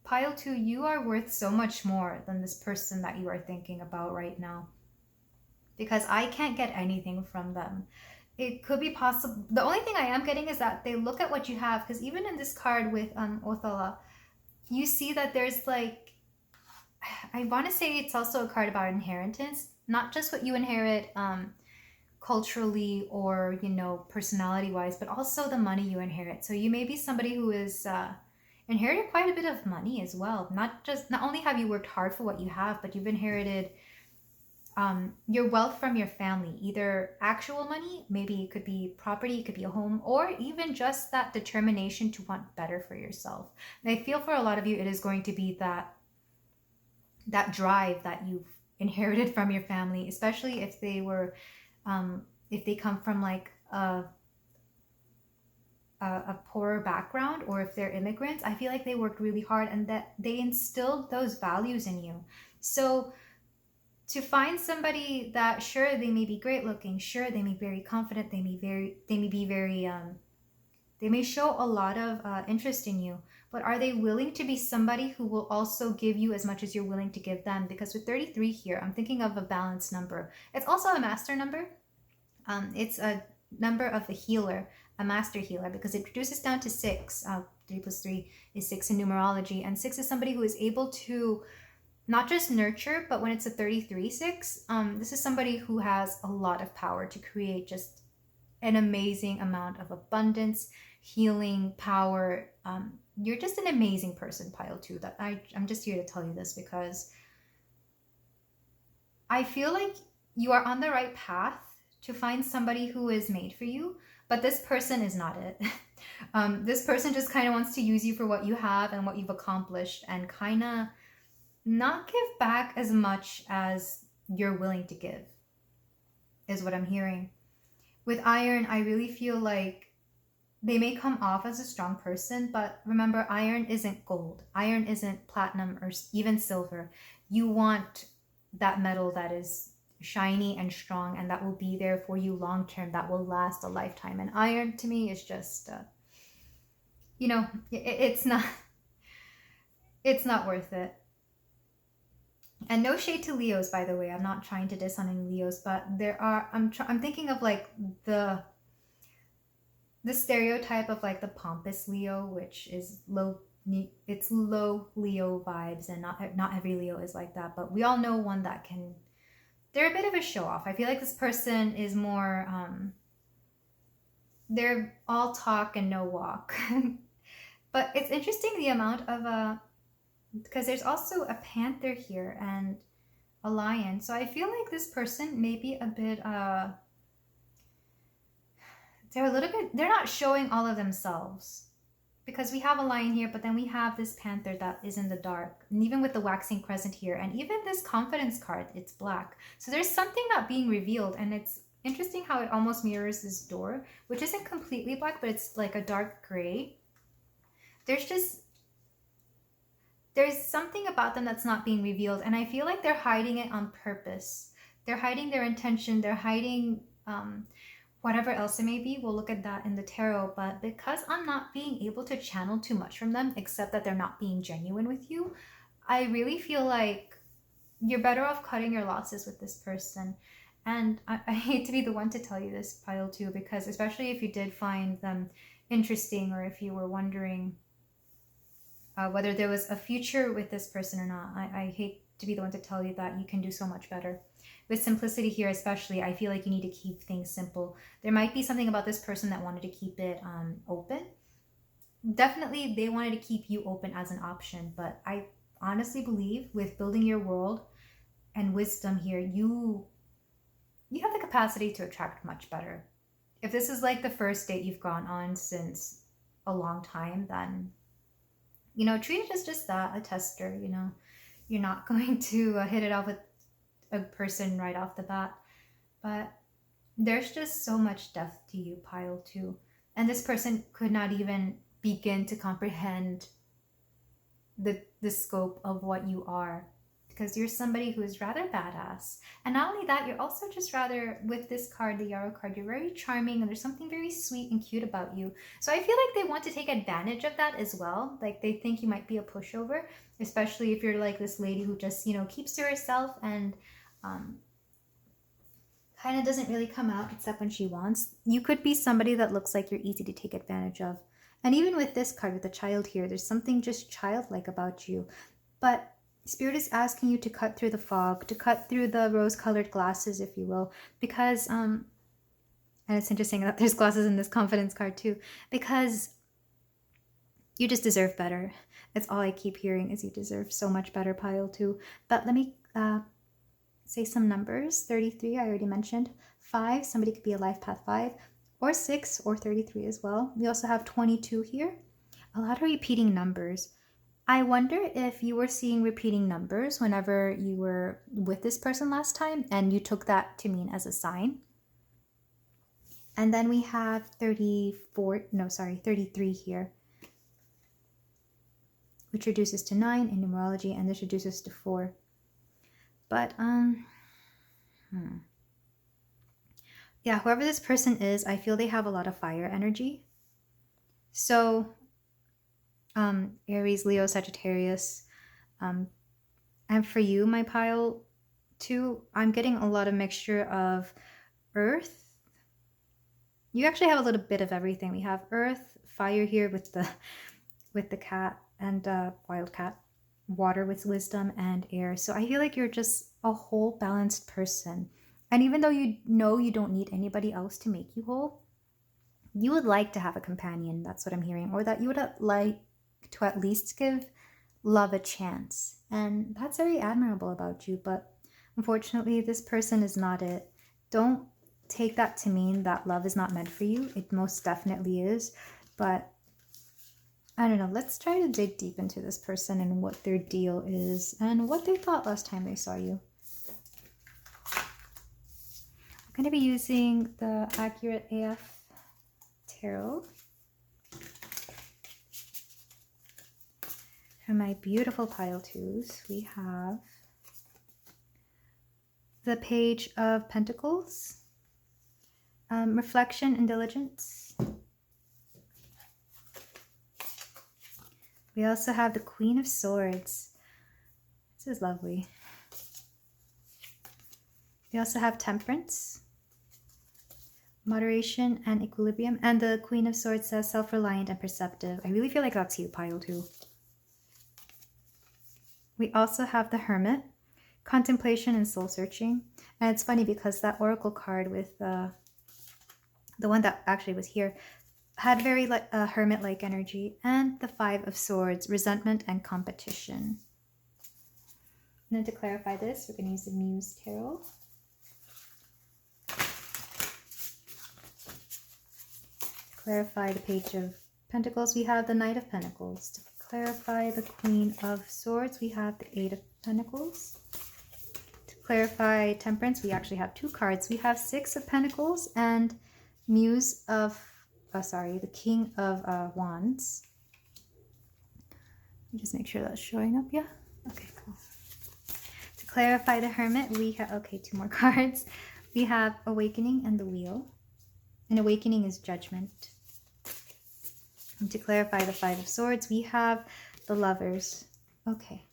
pile 2, you are worth so much more than this person that you are thinking about right now, because I can't get anything from them. It could be possible. The only thing I am getting is that they look at what you have, because even in this card with Othala, you see that there's like, I want to say it's also a card about inheritance, not just what you inherit culturally or, personality wise, but also the money you inherit. So you may be somebody who is inherited quite a bit of money as well. Not only have you worked hard for what you have, but you've inherited your wealth from your family, either actual money, maybe it could be property, it could be a home, or even just that determination to want better for yourself. And I feel for a lot of you, it is going to be that that drive that you've inherited from your family, especially if they come from like a poorer background, or if they're immigrants. I feel like they worked really hard and that they instilled those values in you. So to find somebody that, sure, they may be great looking, sure, they may be very confident, they may show a lot of interest in you, but are they willing to be somebody who will also give you as much as you're willing to give them? Because with 33 here, I'm thinking of a balanced number. It's also a master number. It's a number of a healer, a master healer, because it reduces down to 6. 3 plus 3 is 6 in numerology, and 6 is somebody who is able to not just nurture, but when it's a 33-6, this is somebody who has a lot of power to create just an amazing amount of abundance, healing, power. You're just an amazing person, pile 2. That I'm just here to tell you this because I feel like you are on the right path to find somebody who is made for you, but this person is not it. This person just kind of wants to use you for what you have and what you've accomplished, and kind of not give back as much as you're willing to give, is what I'm hearing. With iron, I really feel like they may come off as a strong person, but remember, iron isn't gold. Iron isn't platinum or even silver. You want that metal that is shiny and strong, and that will be there for you long term, that will last a lifetime. And iron to me is just, it's not worth it. And no shade to Leos, by the way. I'm not trying to diss on any Leos, but I'm thinking of like the stereotype of like the pompous Leo, which is low Leo vibes, and not every Leo is like that, but we all know one that can. They're a bit of a show off. I feel like this person is more they're all talk and no walk. But it's interesting the amount of because there's also a panther here and a lion. So I feel like this person may be a bit they're not showing all of themselves, because we have a lion here, but then we have this panther that is in the dark, and even with the waxing crescent here, and even this confidence card, it's black. So there's something not being revealed, and it's interesting how it almost mirrors this door, which isn't completely black, but it's like a dark gray. There's something about them that's not being revealed, and I feel like they're hiding it on purpose. They're hiding their intention, they're hiding whatever else it may be. We'll look at that in the tarot, but because I'm not being able to channel too much from them, except that they're not being genuine with you, I really feel like you're better off cutting your losses with this person. And I hate to be the one to tell you this, pile 2, because especially if you did find them interesting, or if you were wondering whether there was a future with this person or not, I hate to be the one to tell you that you can do so much better. With simplicity here especially, I feel like you need to keep things simple. There might be something about this person that wanted to keep it open. Definitely they wanted to keep you open as an option, but I honestly believe with building your world and wisdom here, you have the capacity to attract much better. If this is like the first date you've gone on since a long time, then treat it as just that, a tester. You're not going to hit it off with a person right off the bat, but there's just so much depth to you, pile 2, and this person could not even begin to comprehend the scope of what you are, because you're somebody who is rather badass. And not only that, you're also just rather, with this card, the Yarrow card, you're very charming, and there's something very sweet and cute about you. So I feel like they want to take advantage of that as well. Like they think you might be a pushover, especially if you're like this lady who just keeps to herself and kind of doesn't really come out except when she wants. You could be somebody that looks like you're easy to take advantage of. And even with this card, with the child here, there's something just childlike about you. But Spirit is asking you to cut through the fog, to cut through the rose-colored glasses, if you will, because, and it's interesting that there's glasses in this confidence card too, because you just deserve better. That's all I keep hearing, is you deserve so much better, pile 2. But let me say some numbers. 33, I already mentioned. 5, somebody could be a life path 5, or 6, or 33 as well. We also have 22 here. A lot of repeating numbers. I wonder if you were seeing repeating numbers whenever you were with this person last time and you took that to mean as a sign. And then we have 33 here, which reduces to 9 in numerology, and this reduces to 4. But, yeah, whoever this person is, I feel they have a lot of fire energy. So, Aries, Leo, Sagittarius, and for you, my pile 2, I'm getting a lot of mixture of earth. You actually have a little bit of everything. We have earth, fire here with the cat and wild cat, water with wisdom, and air. So I feel like you're just a whole balanced person. And even though you know you don't need anybody else to make you whole, you would like to have a companion. That's what I'm hearing. Or that you would like to at least give love a chance. And that's very admirable about you. But unfortunately, this person is not it. Don't take that to mean that love is not meant for you. It most definitely is. But I don't know. Let's try to dig deep into this person and what their deal is and what they thought last time they saw you. I'm going to be using the Accurate AF Tarot. For my beautiful pile 2s, we have the Page of Pentacles, Reflection and Diligence. We also have the Queen of Swords. This is lovely. We also have Temperance, Moderation, and Equilibrium. And the Queen of Swords says self-reliant and perceptive. I really feel like that's you, pile 2. We also have the Hermit, Contemplation and Soul Searching. And it's funny because that Oracle card with the one that actually was here had very hermit-like energy. And the Five of Swords, Resentment and Competition. And then to clarify this, we're going to use the Muse Tarot. To clarify the Page of Pentacles, we have the Knight of Pentacles. To clarify the Queen of Swords, we have the Eight of Pentacles. To clarify Temperance, we actually have 2 cards. We have Six of Pentacles and Muse of, the King of Wands. Let me just make sure that's showing up. Yeah. Okay, cool. To clarify the Hermit, we have, 2 more cards. We have Awakening and the Wheel. And Awakening is Judgment. And to clarify the Five of Swords, we have the Lovers. Okay.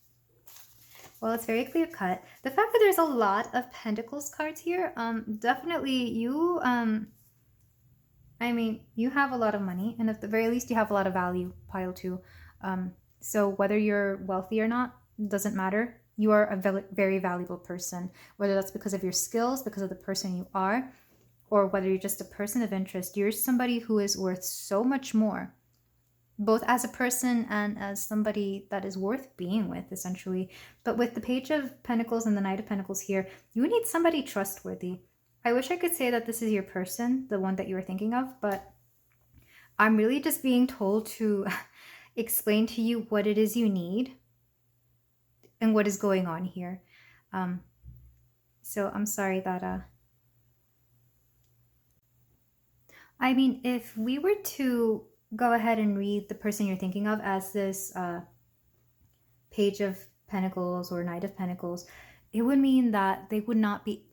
Well, it's very clear cut. The fact that there's a lot of Pentacles cards here, definitely you, you have a lot of money, and at the very least, you have a lot of value, pile 2. So whether you're wealthy or not, doesn't matter. You are a very valuable person, whether that's because of your skills, because of the person you are, or whether you're just a person of interest. You're somebody who is worth so much more, both as a person and as somebody that is worth being with, essentially. But with the Page of Pentacles and the Knight of Pentacles here, you need somebody trustworthy. I wish I could say that this is your person, the one that you were thinking of, but I'm really just being told to explain to you what it is you need and what is going on here. So I'm sorry that... if we were to go ahead and read the person you're thinking of as this Page of Pentacles or Knight of Pentacles, it would mean that they would not be,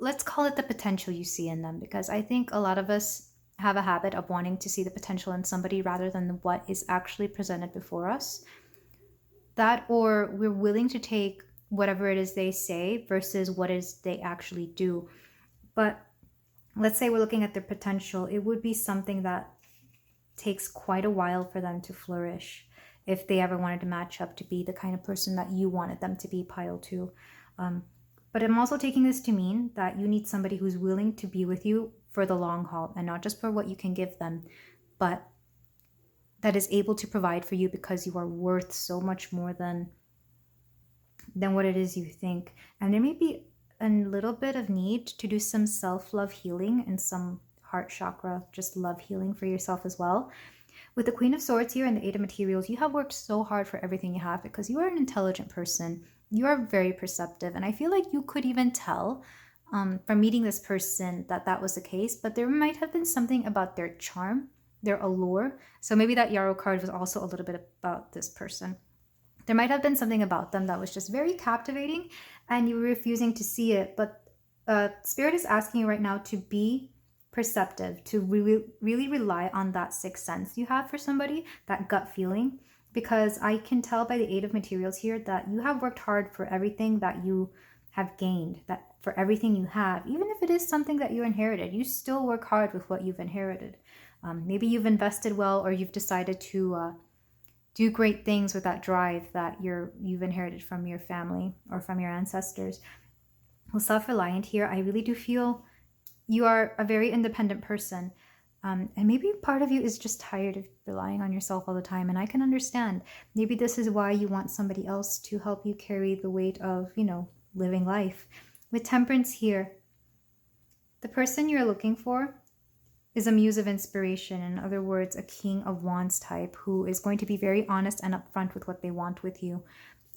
let's call it the potential you see in them, because I think a lot of us have a habit of wanting to see the potential in somebody rather than what is actually presented before us. That, or we're willing to take whatever it is they say versus what is they actually do. But let's say we're looking at their potential, it would be something that takes quite a while for them to flourish if they ever wanted to match up to be the kind of person that you wanted them to be, pile 2. But I'm also taking this to mean that you need somebody who's willing to be with you for the long haul, and not just for what you can give them, but that is able to provide for you because you are worth so much more than what it is you think. And there may be a little bit of need to do some self-love healing and some heart chakra, just love healing for yourself as well. With the Queen of Swords here and the Eight of Materials, you have worked so hard for everything you have because you are an intelligent person. You are very perceptive. And I feel like you could even tell from meeting this person that that was the case. But there might have been something about their charm, their allure. So maybe that Yarrow card was also a little bit about this person. There might have been something about them that was just very captivating and you were refusing to see it. But Spirit is asking you right now to be perceptive, to really rely on that sixth sense you have for somebody, that gut feeling, because I can tell by the Eight of Materials here that you have worked hard for everything that you have gained, that for everything you have, even if it is something that you inherited, you still work hard with what you've inherited. Maybe you've invested well, or you've decided to do great things with that drive that you've inherited from your family or from your ancestors. Well, self-reliant here, I really do feel you are a very independent person. And maybe part of you is just tired of relying on yourself all the time. And I can understand. Maybe this is why you want somebody else to help you carry the weight of, living life. With Temperance here, the person you're looking for is a muse of inspiration. In other words, a King of Wands type who is going to be very honest and upfront with what they want with you.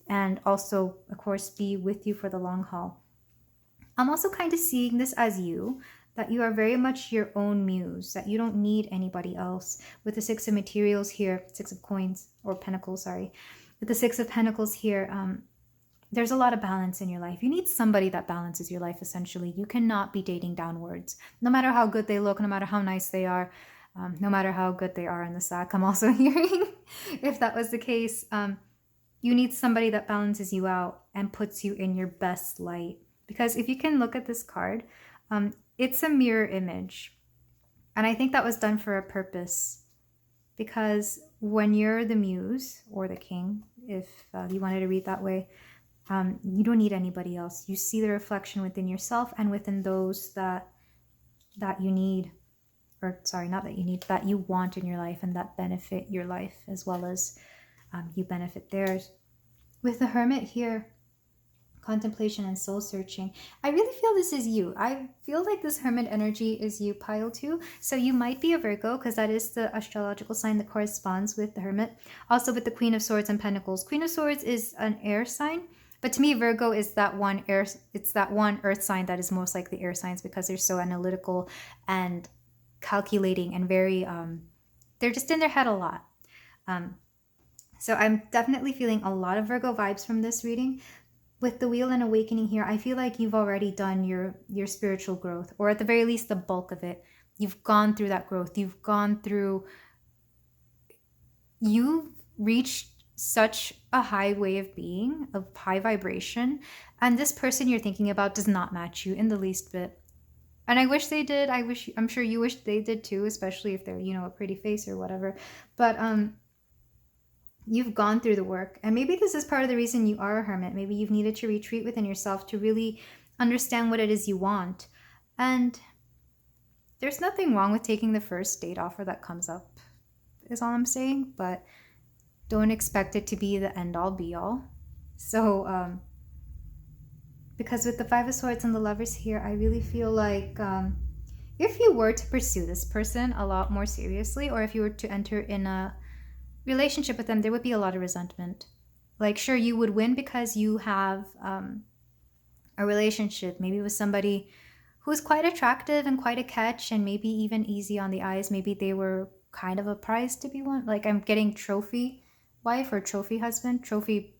And also, of course, be with you for the long haul. I'm also kind of seeing this as you, that you are very much your own muse, that you don't need anybody else. With the Six of Materials here, Six of Coins, or Pentacles, sorry. With the Six of Pentacles here, there's a lot of balance in your life. You need somebody that balances your life, essentially. You cannot be dating downwards. No matter how good they look, no matter how nice they are, no matter how good they are in the sack. I'm also hearing, if that was the case, you need somebody that balances you out and puts you in your best light. Because if you can look at this card, it's a mirror image. And I think that was done for a purpose. Because when you're the muse, or the king, if you wanted to read that way, you don't need anybody else. You see the reflection within yourself and within those that you need, or sorry, not that you need, that you want in your life and that benefit your life as well as you benefit theirs. With the Hermit here, contemplation and soul searching, I really feel this is you. I feel like this Hermit energy is you, pile 2. So you might be a Virgo because that is the astrological sign that corresponds with the Hermit. Also with the Queen of Swords and Pentacles. Queen of Swords is an air sign. But to me, Virgo is that one air, it's that one earth sign that is most like the air signs because they're so analytical and calculating and very, they're just in their head a lot. So I'm definitely feeling a lot of Virgo vibes from this reading. With the Wheel and Awakening here, I feel like you've already done your spiritual growth, or at the very least, the bulk of it. You've gone through that growth. You've reached such a high way of being, of high vibration, and this person you're thinking about does not match you in the least bit. And I wish they did. I'm sure you wish they did too, especially if they're, a pretty face or whatever. But you've gone through the work, and maybe this is part of the reason you are a hermit. Maybe you've needed to retreat within yourself to really understand what it is you want. And there's nothing wrong with taking the first date offer that comes up, is all I'm saying, but don't expect it to be the end-all be-all. So, because with the Five of Swords and the Lovers here, I really feel like if you were to pursue this person a lot more seriously, or if you were to enter in a relationship with them, there would be a lot of resentment. Like, sure, you would win because you have a relationship, maybe with somebody who's quite attractive and quite a catch, and maybe even easy on the eyes. Maybe they were kind of a prize to be won. Like, I'm getting trophy wife or trophy husband, trophy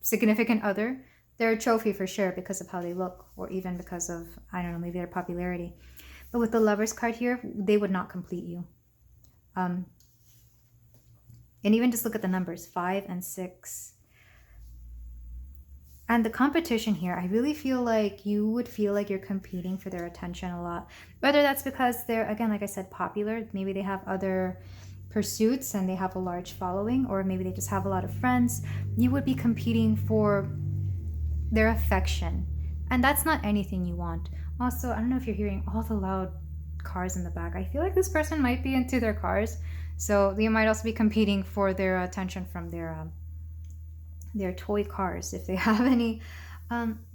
significant other. They're a trophy for sure because of how they look, or even because of, I don't know, maybe their popularity. But with the Lovers card here, they would not complete you. And even just look at the numbers, 5 and 6. And the competition here, I really feel like you would feel like you're competing for their attention a lot. Whether that's because they're, again, like I said, popular. Maybe they have other pursuits and they have a large following, or maybe they just have a lot of friends. You would be competing for their affection, and that's not anything you want. Also, I don't know if you're hearing all the loud cars in the back. I feel like this person might be into their cars, so they might also be competing for their attention from their toy cars, if they have any.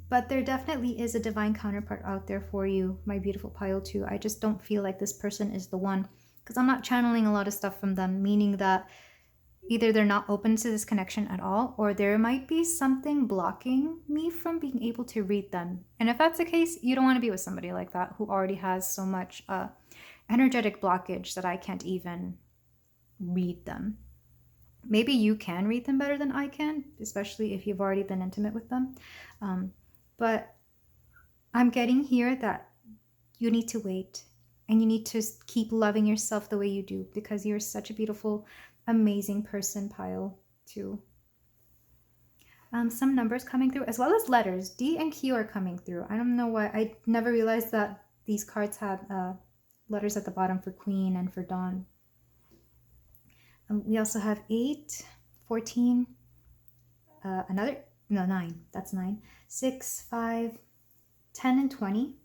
But there definitely is a divine counterpart out there for you, my beautiful pile 2. I just don't feel like this person is the one, because I'm not channeling a lot of stuff from them, meaning that either they're not open to this connection at all, or there might be something blocking me from being able to read them. And if that's the case, you don't want to be with somebody like that who already has so much energetic blockage that I can't even read them. Maybe you can read them better than I can, especially if you've already been intimate with them. But I'm getting here that you need to wait, and you need to keep loving yourself the way you do, because you're such a beautiful, amazing person, pile 2. Some numbers coming through, as well as letters. D and Q are coming through. I don't know why. I never realized that these cards had letters at the bottom for Queen and for Dawn. We also have 8, 14, 9. That's 9. 6, 5, 10, and 20.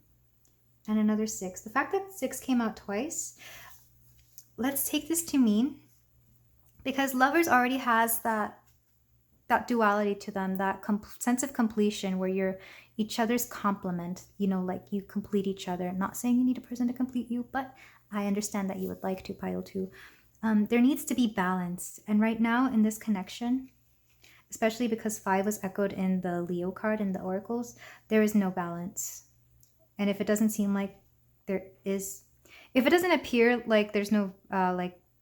And another 6. The fact that 6 came out twice, let's take this to mean, because lovers already has that duality to them, that sense of completion where you're each other's complement, you know, like you complete each other. Not saying you need a person to complete you, but I understand that you would like to, pile 2. There needs to be balance. And right now in this connection, especially because 5 was echoed in the Leo card in the oracles, there is no balance. And if it doesn't seem like there is, if it doesn't appear like there's no,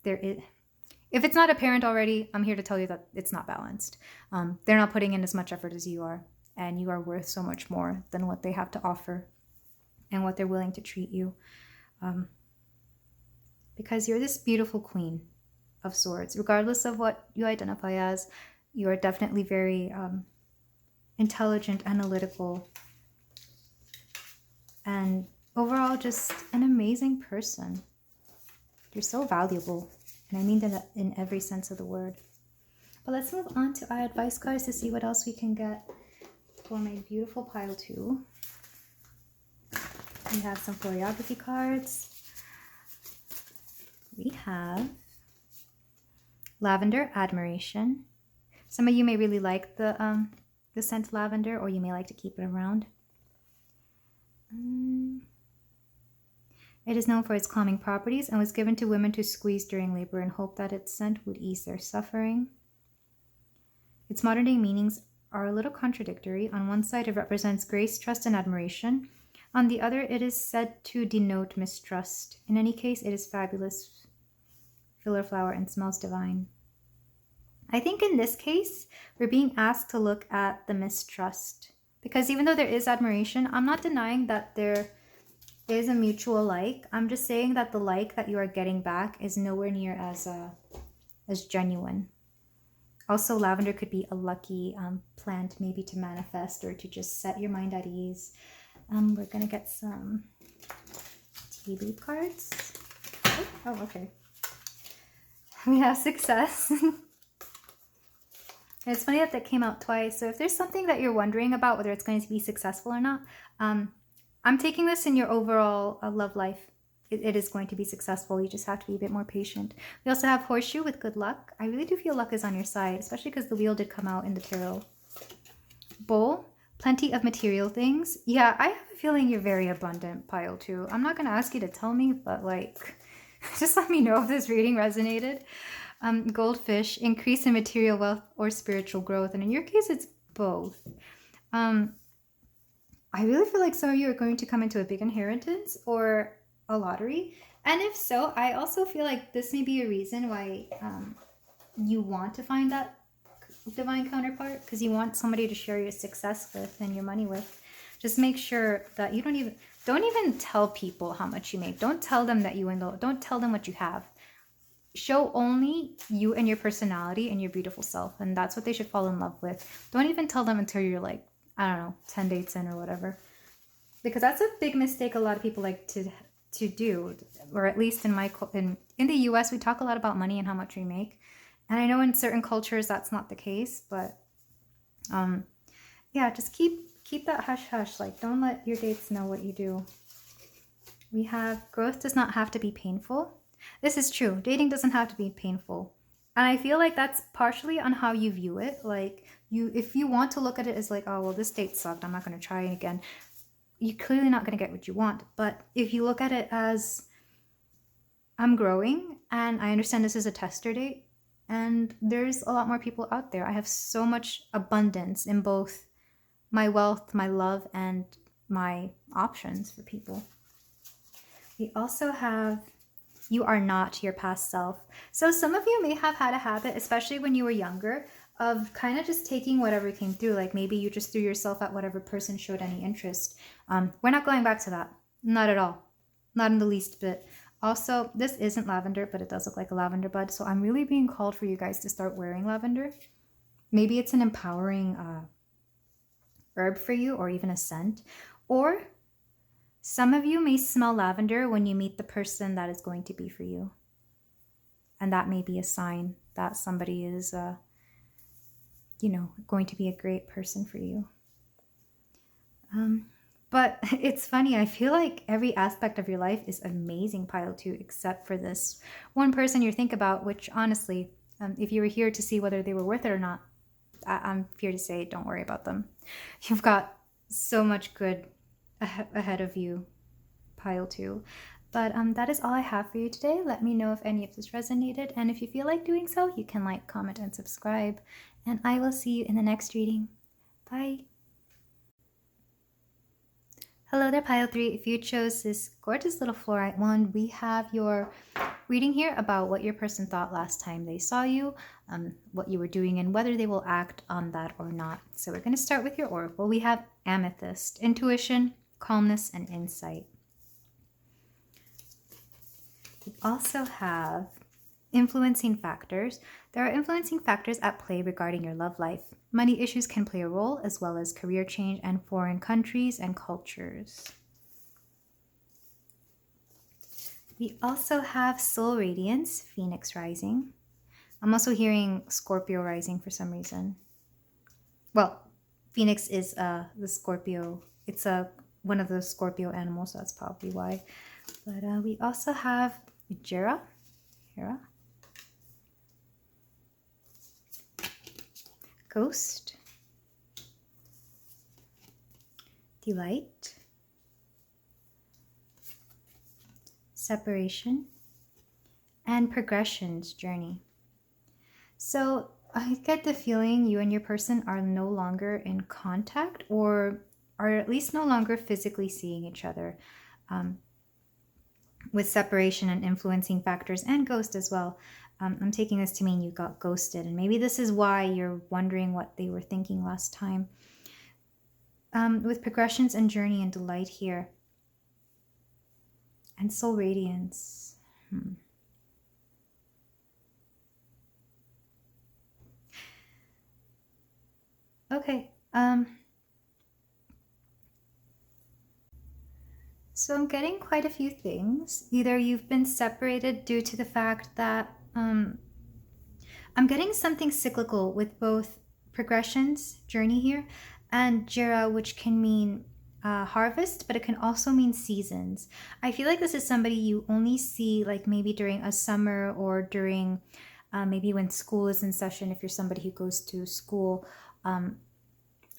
if it's not apparent already, I'm here to tell you that it's not balanced. They're not putting in as much effort as you are, and you are worth so much more than what they have to offer and what they're willing to treat you. Because you're this beautiful Queen of Swords. Regardless of what you identify as, you are definitely very intelligent, analytical, and overall just an amazing person. You're so valuable, and I mean that in every sense of the word. But let's move on to our advice cards to see what else we can get for my beautiful pile 2. We have some choreography cards. We have lavender admiration. Some of you may really like the scent lavender, or you may like to keep it around. It is known for its calming properties and was given to women to squeeze during labor in hope that its scent would ease their suffering. Its modern day meanings are a little contradictory. On one side, it represents grace, trust, and admiration. On the other, it is said to denote mistrust. In any case, it is fabulous, filler flower, and smells divine. I think in this case, we're being asked to look at the mistrust. Because even though there is admiration, I'm not denying that there is a mutual like. I'm just saying that the like that you are getting back is nowhere near as genuine. Also, lavender could be a lucky plant, maybe to manifest or to just set your mind at ease. We're going to get some tea leaf cards. Oh, okay. We have success. It's funny that came out twice. So if there's something that you're wondering about whether it's going to be successful or not, I'm taking this in your overall love life. It is going to be successful. You just have to be a bit more patient. We also have horseshoe with good luck. I really do feel luck is on your side, especially because the wheel did come out in the tarot. Bowl, plenty of material things. Yeah, I have a feeling you're very abundant, pile 2. I'm not going to ask you to tell me, but like, just let me know if this reading resonated. Goldfish, increase in material wealth or spiritual growth. And in your case, it's both. I really feel like some of you are going to come into a big inheritance or a lottery. And if so, I also feel like this may be a reason why you want to find that divine counterpart, because you want somebody to share your success with and your money with. Just make sure that you don't even tell people how much you make. Don't tell them that you win. Don't tell them what you have. Show only you and your personality and your beautiful self, and that's what they should fall in love with. Don't even tell them until you're like, I don't know, 10 dates in or whatever, because that's a big mistake a lot of people like to do. Or at least in the US, we talk a lot about money and how much we make, and I know in certain cultures that's not the case, but yeah, just keep that hush hush. Like, don't let your dates know what you do. We have growth does not have to be painful. This is true. Dating doesn't have to be painful. And I feel like that's partially on how you view it. Like, if you want to look at it as like, oh, well, this date sucked, I'm not going to try it again, you're clearly not going to get what you want. But if you look at it as, I'm growing, and I understand this is a tester date, and there's a lot more people out there. I have so much abundance in both my wealth, my love, and my options for people. We also have you are not your past self. So some of you may have had a habit, especially when you were younger, of kind of just taking whatever came through. Like maybe you just threw yourself at whatever person showed any interest. We're not going back to that. Not at all. Not in the least bit. Also, this isn't lavender, but it does look like a lavender bud. So I'm really being called for you guys to start wearing lavender. Maybe it's an empowering herb for you, or even a scent. Or some of you may smell lavender when you meet the person that is going to be for you. And that may be a sign that somebody is, going to be a great person for you. But it's funny, I feel like every aspect of your life is amazing, pile 2, except for this one person you think about, which honestly, if you were here to see whether they were worth it or not, I'm here to say, don't worry about them. You've got so much good ahead of you, pile 2. But that is all I have for you today. Let me know if any of this resonated, and if you feel like doing so, you can like, comment, and subscribe, and I will see you in the next reading. Bye. Hello there, pile 3. If you chose this gorgeous little fluorite wand, we have your reading here about what your person thought last time they saw you, what you were doing, and whether they will act on that or not. So we're going to start with your oracle. We have amethyst, intuition, calmness, and insight. We also have influencing factors. There are influencing factors at play regarding your love life. Money issues can play a role, as well as career change and foreign countries and cultures. We also have soul radiance, phoenix rising. I'm also hearing Scorpio rising for some reason. Well, phoenix is the Scorpio. It's one of the Scorpio animals, so that's probably why. But we also have Hera, ghost, delight, separation, and progressions, journey. So I get the feeling you and your person are no longer in contact, or are at least no longer physically seeing each other. With separation and influencing factors and ghost as well. I'm taking this to mean you got ghosted, and maybe this is why you're wondering what they were thinking last time. With progressions and journey and delight here. And soul radiance. Okay. So I'm getting quite a few things. Either you've been separated due to the fact that I'm getting something cyclical with both progressions, journey here, and Jira, which can mean harvest, but it can also mean seasons. I feel like this is somebody you only see like maybe during a summer, or during maybe when school is in session, if you're somebody who goes to school,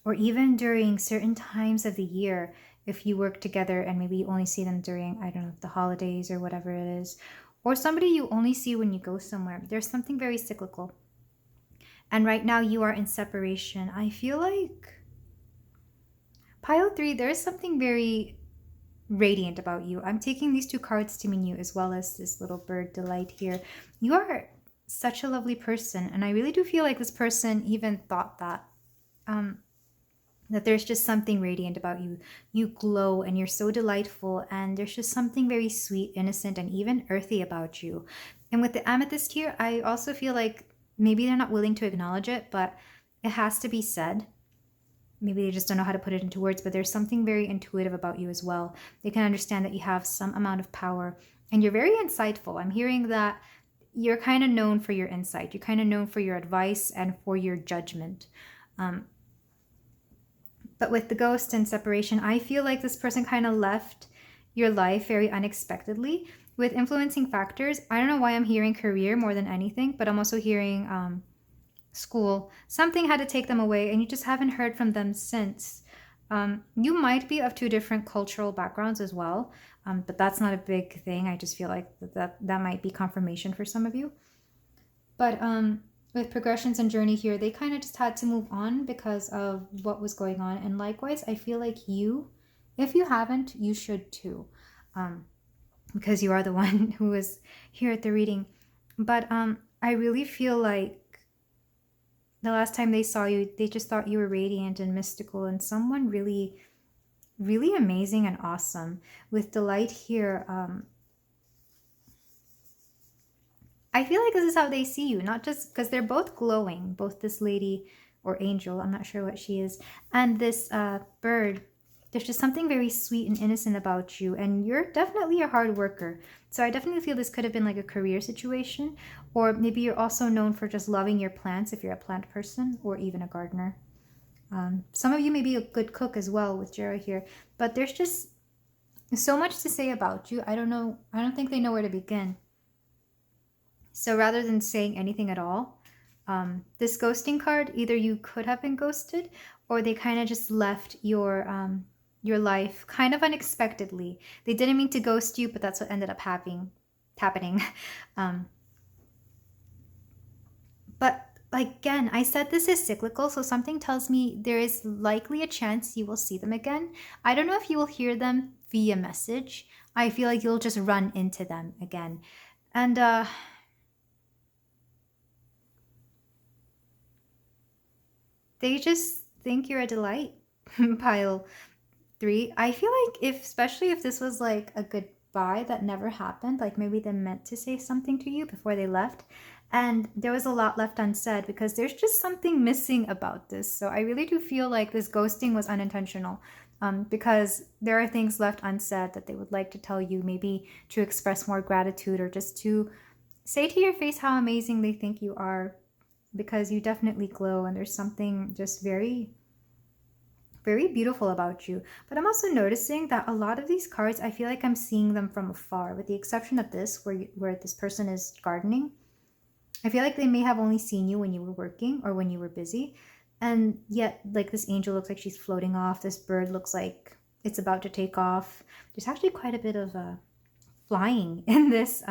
or even during certain times of the year, if you work together and maybe you only see them during, I don't know, the holidays or whatever it is, or somebody you only see when you go somewhere. There's something very cyclical. And right now you are in separation. I feel like, pile 3, there is something very radiant about you. I'm taking these 2 cards to mean you, as well as this little bird delight here. You are such a lovely person, and I really do feel like this person even thought that. That there's just something radiant about you. You glow and you're so delightful, and there's just something very sweet, innocent, and even earthy about you. And with the amethyst here, I also feel like maybe they're not willing to acknowledge it, but it has to be said. Maybe they just don't know how to put it into words, but there's something very intuitive about you as well. They can understand that you have some amount of power, and you're very insightful. I'm hearing that you're kind of known for your insight. You're kind of known for your advice and for your judgment. But with the ghost and separation, I feel like this person kind of left your life very unexpectedly. With influencing factors, I don't know why I'm hearing career more than anything, but I'm also hearing school. Something had to take them away, and you just haven't heard from them since. You might be of 2 different cultural backgrounds as well. But that's not a big thing. I just feel like that might be confirmation for some of you. But with progressions and journey here, they kind of just had to move on because of what was going on. And likewise, I feel like you, if you haven't, you should too, because you are the one who was here at the reading. But I really feel like the last time they saw you, they just thought you were radiant and mystical and someone really, really amazing and awesome. With the light here, I feel like this is how they see you, not just because they're both glowing, both this lady or angel, I'm not sure what she is, and this bird. There's just something very sweet and innocent about you, and you're definitely a hard worker. So I definitely feel this could have been like a career situation, or maybe you're also known for just loving your plants if you're a plant person, or even a gardener. Some of you may be a good cook as well with Jera here, but there's just so much to say about you. I don't know. I don't think they know where to begin. So rather than saying anything at all, this ghosting card, either you could have been ghosted or they kind of just left your life kind of unexpectedly. They didn't mean to ghost you, but that's what ended up happening. But again, I said this is cyclical, so something tells me there is likely a chance you will see them again. I don't know if you will hear them via message. I feel like you'll just run into them again. And they just think you're a delight. Pile 3. I feel like especially if this was like a goodbye that never happened, like maybe they meant to say something to you before they left, and there was a lot left unsaid because there's just something missing about this. So I really do feel like this ghosting was unintentional, because there are things left unsaid that they would like to tell you, maybe to express more gratitude or just to say to your face how amazing they think you are, because you definitely glow and there's something just very, very beautiful about you. But I'm also noticing that a lot of these cards, I feel like I'm seeing them from afar, with the exception of this, where this person is gardening. I feel like they may have only seen you when you were working or when you were busy. And yet, like, this angel looks like she's floating off. This bird looks like it's about to take off. There's actually quite a bit of flying in this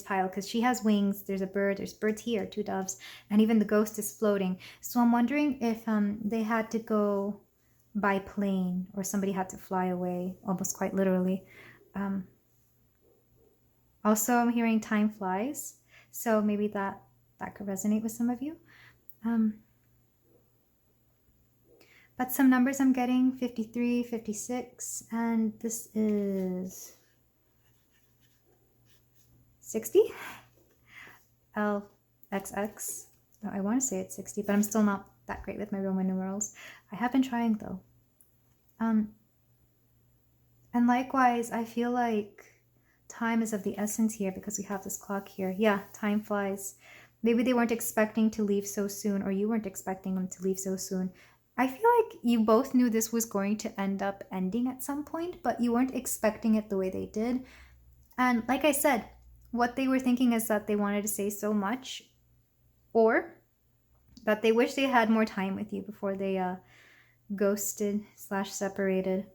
pile, because she has wings. There's a bird, there's birds here, 2 doves, and even the ghost is floating. So I'm wondering if they had to go by plane or somebody had to fly away, almost quite literally. Also, I'm hearing time flies, so maybe that could resonate with some of you. But some numbers I'm getting: 53, 56, and this is 60. LXX. No, I want to say it's 60, but I'm still not that great with my Roman numerals. I have been trying though. And likewise, I feel like time is of the essence here because we have this clock here. Yeah, time flies. Maybe they weren't expecting to leave so soon, or you weren't expecting them to leave so soon. I feel like you both knew this was going to end up ending at some point, but you weren't expecting it the way they did. And like I said, what they were thinking is that they wanted to say so much, or that they wish they had more time with you before they ghosted / separated.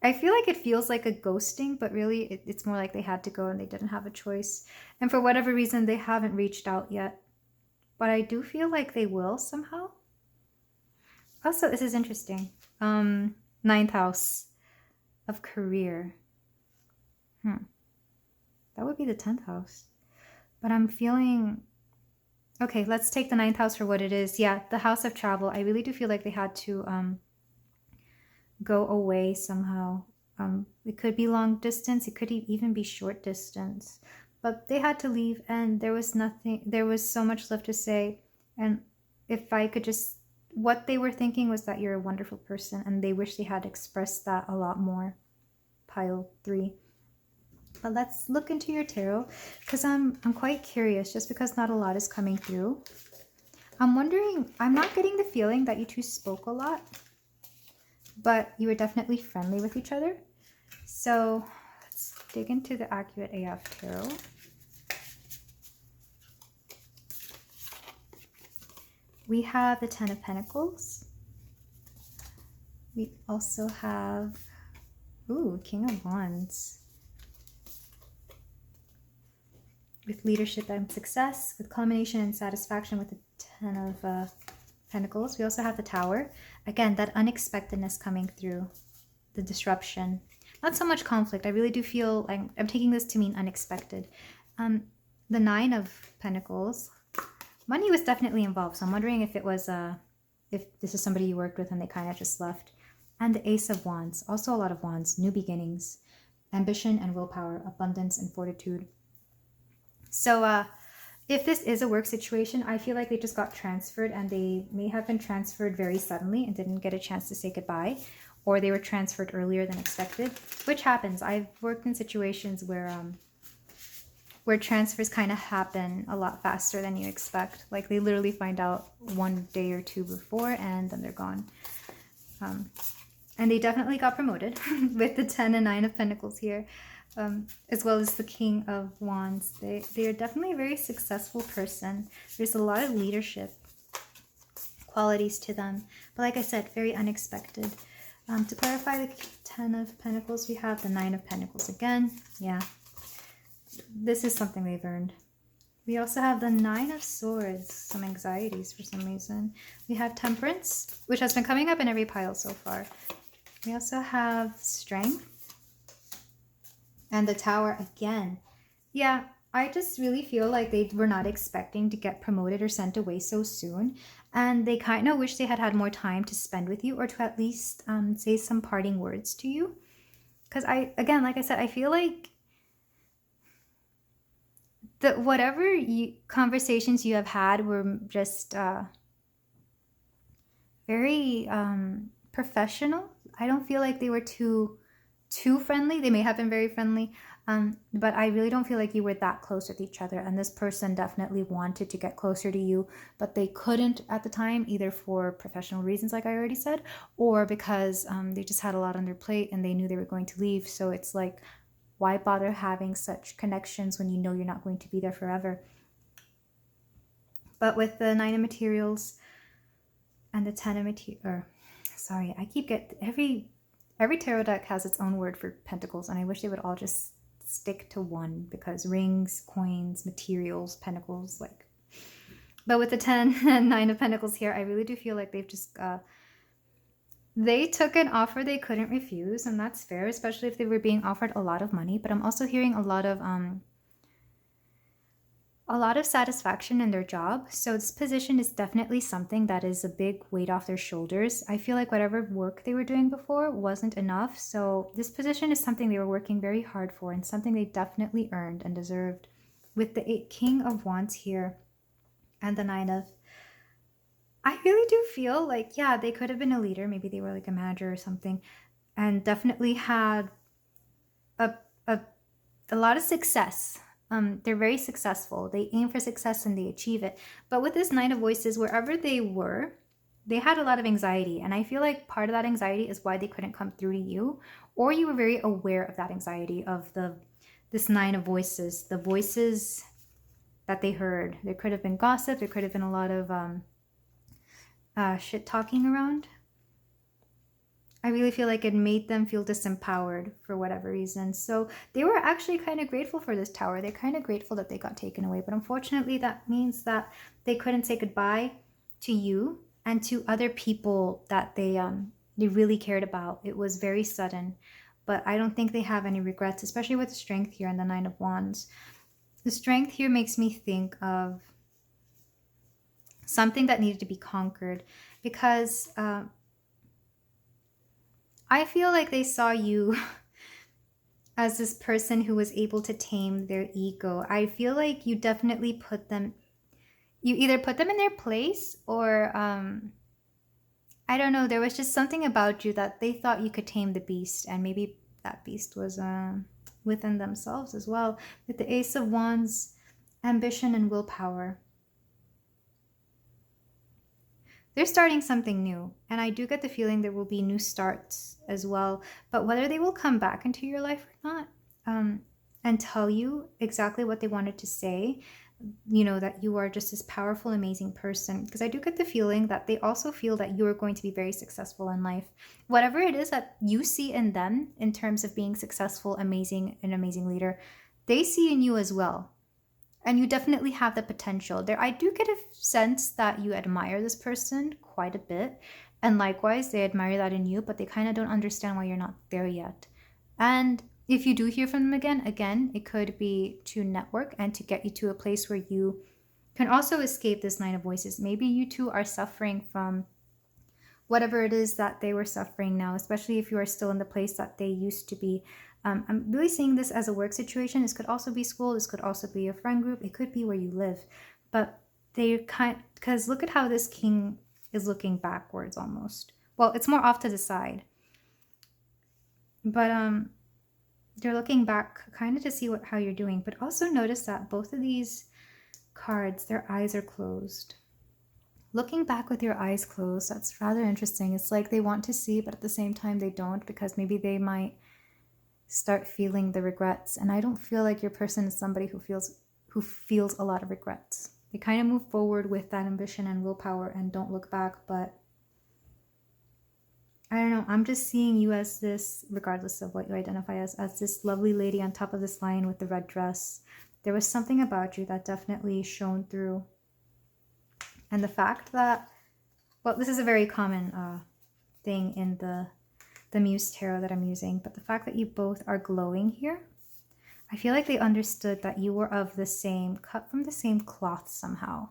I feel like it feels like a ghosting, but really it's more like they had to go and they didn't have a choice. And for whatever reason, they haven't reached out yet. But I do feel like they will somehow. Also, this is interesting. 9th house of career. That would be the 10th house. But I'm feeling... Okay, let's take the 9th house for what it is. Yeah, the house of travel. I really do feel like they had to go away somehow. It could be long distance. It could even be short distance. But they had to leave, and there was nothing... There was so much left to say. And if I could just... What they were thinking was that you're a wonderful person, and they wish they had expressed that a lot more. Pile 3. But let's look into your tarot, because I'm quite curious, just because not a lot is coming through. I'm wondering, I'm not getting the feeling that you two spoke a lot, but you were definitely friendly with each other. So let's dig into the Accurate AF Tarot. We have the 10 of Pentacles. We also have Ooh, King of Wands. With leadership and success, with culmination and satisfaction with the Ten of Pentacles. We also have the Tower. Again, that unexpectedness coming through, the disruption. Not so much conflict. I really do feel, I'm taking this to mean unexpected. The Nine of Pentacles. Money was definitely involved, so I'm wondering if it was, if this is somebody you worked with and they kind of just left. And the Ace of Wands. Also a lot of wands. New beginnings. Ambition and willpower. Abundance and fortitude. So, if this is a work situation, I feel like they just got transferred and they may have been transferred very suddenly and didn't get a chance to say goodbye, or they were transferred earlier than expected, which happens. I've worked in situations where transfers kind of happen a lot faster than you expect. Like they literally find out one day or two before and then they're gone. And they definitely got promoted with the 10 and 9 of Pentacles here. As well as the King of Wands. They are definitely a very successful person. There's a lot of leadership qualities to them. But like I said, very unexpected. To clarify the 10 of Pentacles, we have the 9 of Pentacles again. Yeah. This is something they've earned. We also have the 9 of Swords. Some anxieties for some reason. We have Temperance, which has been coming up in every pile so far. We also have Strength. And the Tower again. Yeah, I just really feel like they were not expecting to get promoted or sent away so soon. And they kind of wish they had had more time to spend with you, or to at least say some parting words to you. Because again, like I said, I feel like whatever conversations you have had were just very professional. I don't feel like they were too friendly. They may have been very friendly, but I really don't feel like you were that close with each other. And this person definitely wanted to get closer to you, but they couldn't at the time, either for professional reasons, like I already said, or because they just had a lot on their plate and they knew they were going to leave. So it's like, why bother having such connections when you know you're not going to be there forever? But with the 9 of Materials and the 10 of Materials, sorry, I keep every tarot deck has its own word for pentacles, and I wish they would all just stick to one, because rings, coins, materials, pentacles, like. But with the 10 and 9 of Pentacles here, I really do feel like they've just, they took an offer they couldn't refuse, and that's fair, especially if they were being offered a lot of money. But I'm also hearing a lot of satisfaction in their job. So this position is definitely something that is a big weight off their shoulders. I feel like whatever work they were doing before wasn't enough. So this position is something they were working very hard for, and something they definitely earned and deserved. With the King of Wands here and the 9 of, I really do feel like, yeah, they could have been a leader. Maybe they were like a manager or something, and definitely had a lot of success. They're very successful. They aim for success and they achieve it. But with this 9 of Voices, wherever they were, they had a lot of anxiety. And I feel like part of that anxiety is why they couldn't come through to you. Or you were very aware of that anxiety of this 9 of Voices. The voices that they heard. There could have been gossip. There could have been a lot of shit talking around. I really feel like it made them feel disempowered for whatever reason. So they were actually kind of grateful for this tower. They're kind of grateful that they got taken away. But unfortunately, that means that they couldn't say goodbye to you and to other people that they really cared about. It was very sudden. But I don't think they have any regrets, especially with the Strength here and the 9 of Wands. The Strength here makes me think of something that needed to be conquered, because I feel like they saw you as this person who was able to tame their ego. I feel like you definitely you either put them in their place, or I don't know, there was just something about you that they thought you could tame the beast, and maybe that beast was within themselves as well. With the Ace of Wands, ambition and willpower. They're starting something new, and I do get the feeling there will be new starts as well. But whether they will come back into your life or not, and tell you exactly what they wanted to say, you know, that you are just this powerful, amazing person. Because I do get the feeling that they also feel that you are going to be very successful in life. Whatever it is that you see in them in terms of being successful, amazing, an amazing leader, they see in you as well. And you definitely have the potential there. I do get a sense that you admire this person quite a bit. And likewise, they admire that in you, but they kind of don't understand why you're not there yet. And if you do hear from them again, it could be to network and to get you to a place where you can also escape this nine of voices. Maybe you two are suffering from whatever it is that they were suffering now, especially if you are still in the place that they used to be. I'm really seeing this as a work situation. This could also be school. This could also be a friend group. It could be where you live. But because look at how this king is looking backwards almost. Well, it's more off to the side. But they're looking back kind of to see how you're doing. But also notice that both of these cards, their eyes are closed. Looking back with your eyes closed, that's rather interesting. It's like they want to see, but at the same time they don't, because maybe they might start feeling the regrets. And I don't feel like your person is somebody who feels a lot of regrets. They kind of move forward with that ambition and willpower and don't look back. But I don't know, I'm just seeing you as this, regardless of what you identify as this lovely lady on top of this lion with the red dress. There was something about you that definitely shone through. And the fact that, well, this is a very common thing in the Muse Tarot that I'm using, but the fact that you both are glowing here, I feel like they understood that you were of the same, cut from the same cloth somehow,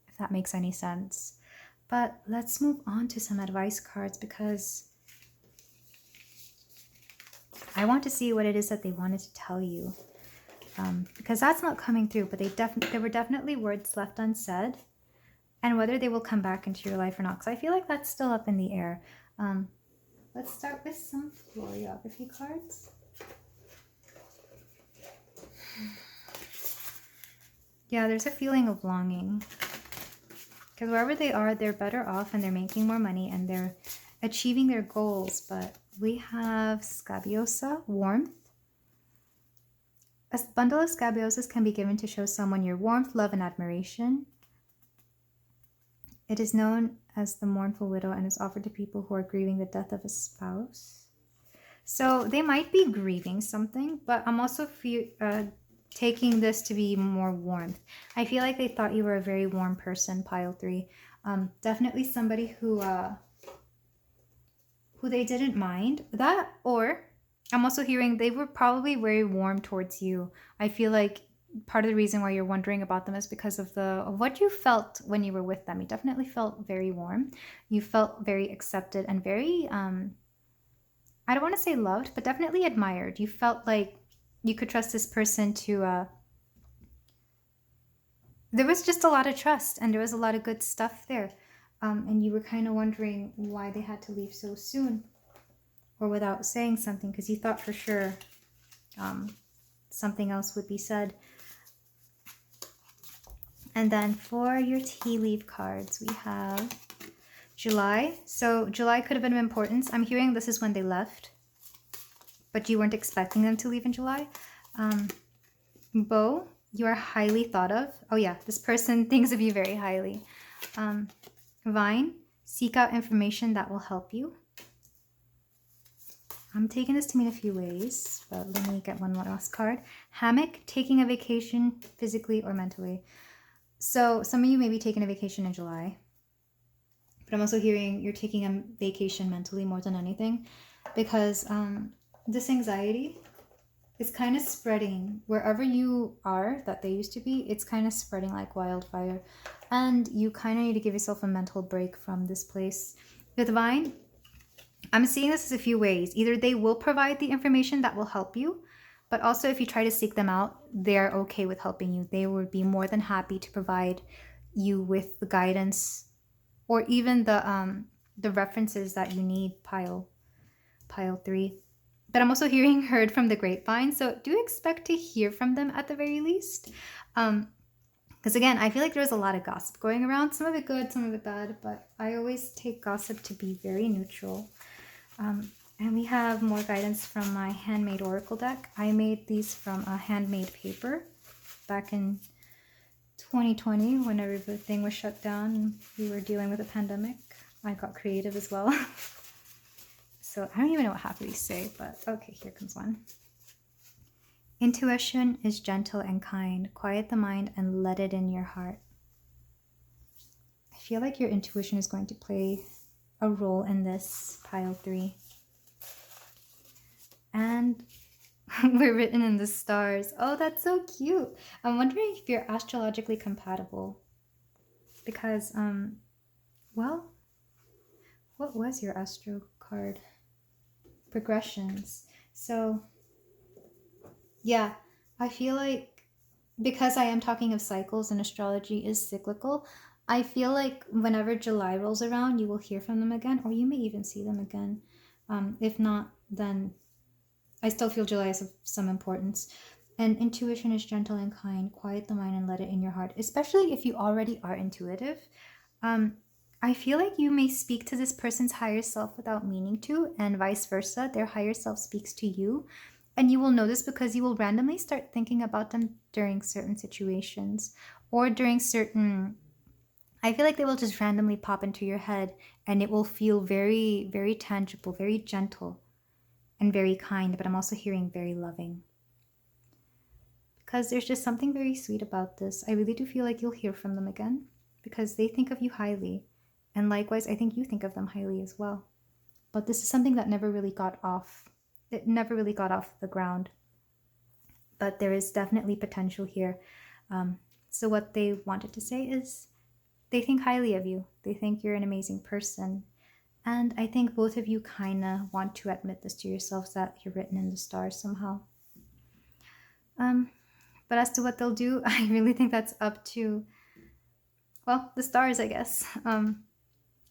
if that makes any sense. But let's move on to some advice cards, because I want to see what it is that they wanted to tell you. Because that's not coming through, but there were definitely words left unsaid. And whether they will come back into your life or not, because I feel like that's still up in the air. Let's start with some florography cards. Yeah, there's a feeling of longing. Because wherever they are, they're better off and they're making more money and they're achieving their goals. But we have scabiosa, warmth. A bundle of scabiosas can be given to show someone your warmth, love, and admiration. It is known as the mournful widow and is offered to people who are grieving the death of a spouse. So they might be grieving something, but I'm also taking this to be more warmth. I feel like they thought you were a very warm person, pile 3. Definitely somebody who they didn't mind. That, or I'm also hearing they were probably very warm towards you. I feel like part of the reason why you're wondering about them is because of what you felt when you were with them. You definitely felt very warm. You felt very accepted and very, I don't want to say loved, but definitely admired. You felt like you could trust this person to, there was just a lot of trust and there was a lot of good stuff there. And you were kind of wondering why they had to leave so soon or without saying something, because you thought for sure something else would be said. And then for your tea leaf cards, we have July. So July could have been of importance. I'm hearing this is when they left, but you weren't expecting them to leave in July. Bo, you are highly thought of. Oh yeah, this person thinks of you very highly. Vine, seek out information that will help you. I'm taking this to mean a few ways, but let me get one last card. Hammock, taking a vacation physically or mentally. So some of you may be taking a vacation in July, but I'm also hearing you're taking a vacation mentally more than anything, because this anxiety is kind of spreading wherever you are that they used to be. It's kind of spreading like wildfire, and you kind of need to give yourself a mental break from this place. With Vine, I'm seeing this as a few ways. Either they will provide the information that will help you, but also if you try to seek them out, they're okay with helping you. They would be more than happy to provide you with the guidance or even the references that you need, pile 3. But I'm also hearing heard from the grapevine, so do expect to hear from them at the very least. Because again, I feel like there's a lot of gossip going around, some of it good, some of it bad, but I always take gossip to be very neutral. And we have more guidance from my handmade oracle deck. I made these from a handmade paper back in 2020, when everything was shut down and we were dealing with a pandemic, I got creative as well. So I don't even know what half of these say, but okay, here comes one. Intuition is gentle and kind. Quiet the mind and let it in your heart. I feel like your intuition is going to play a role in this, pile 3. And we're written in the stars. Oh, that's so cute. I'm wondering if you're astrologically compatible. Because, well, what was your astro card? Progressions. So, yeah, I feel like because I am talking of cycles and astrology is cyclical, I feel like whenever July rolls around, you will hear from them again, or you may even see them again. If not, then I still feel July is of some importance. And intuition is gentle and kind. Quiet the mind and let it in your heart, especially if you already are intuitive. I feel like you may speak to this person's higher self without meaning to, and vice versa. Their higher self speaks to you. And you will know this because you will randomly start thinking about them during certain situations or during certain... I feel like they will just randomly pop into your head and it will feel very, very tangible, very gentle and very kind. But I'm also hearing very loving. Because there's just something very sweet about this. I really do feel like you'll hear from them again because they think of you highly. And likewise, I think you think of them highly as well. But this is something that never really got off. It never really got off the ground. But there is definitely potential here. So what they wanted to say is they think highly of you. They think you're an amazing person. And I think both of you kind of want to admit this to yourselves that you're written in the stars somehow. But as to what they'll do, I really think that's up to, well, the stars, I guess.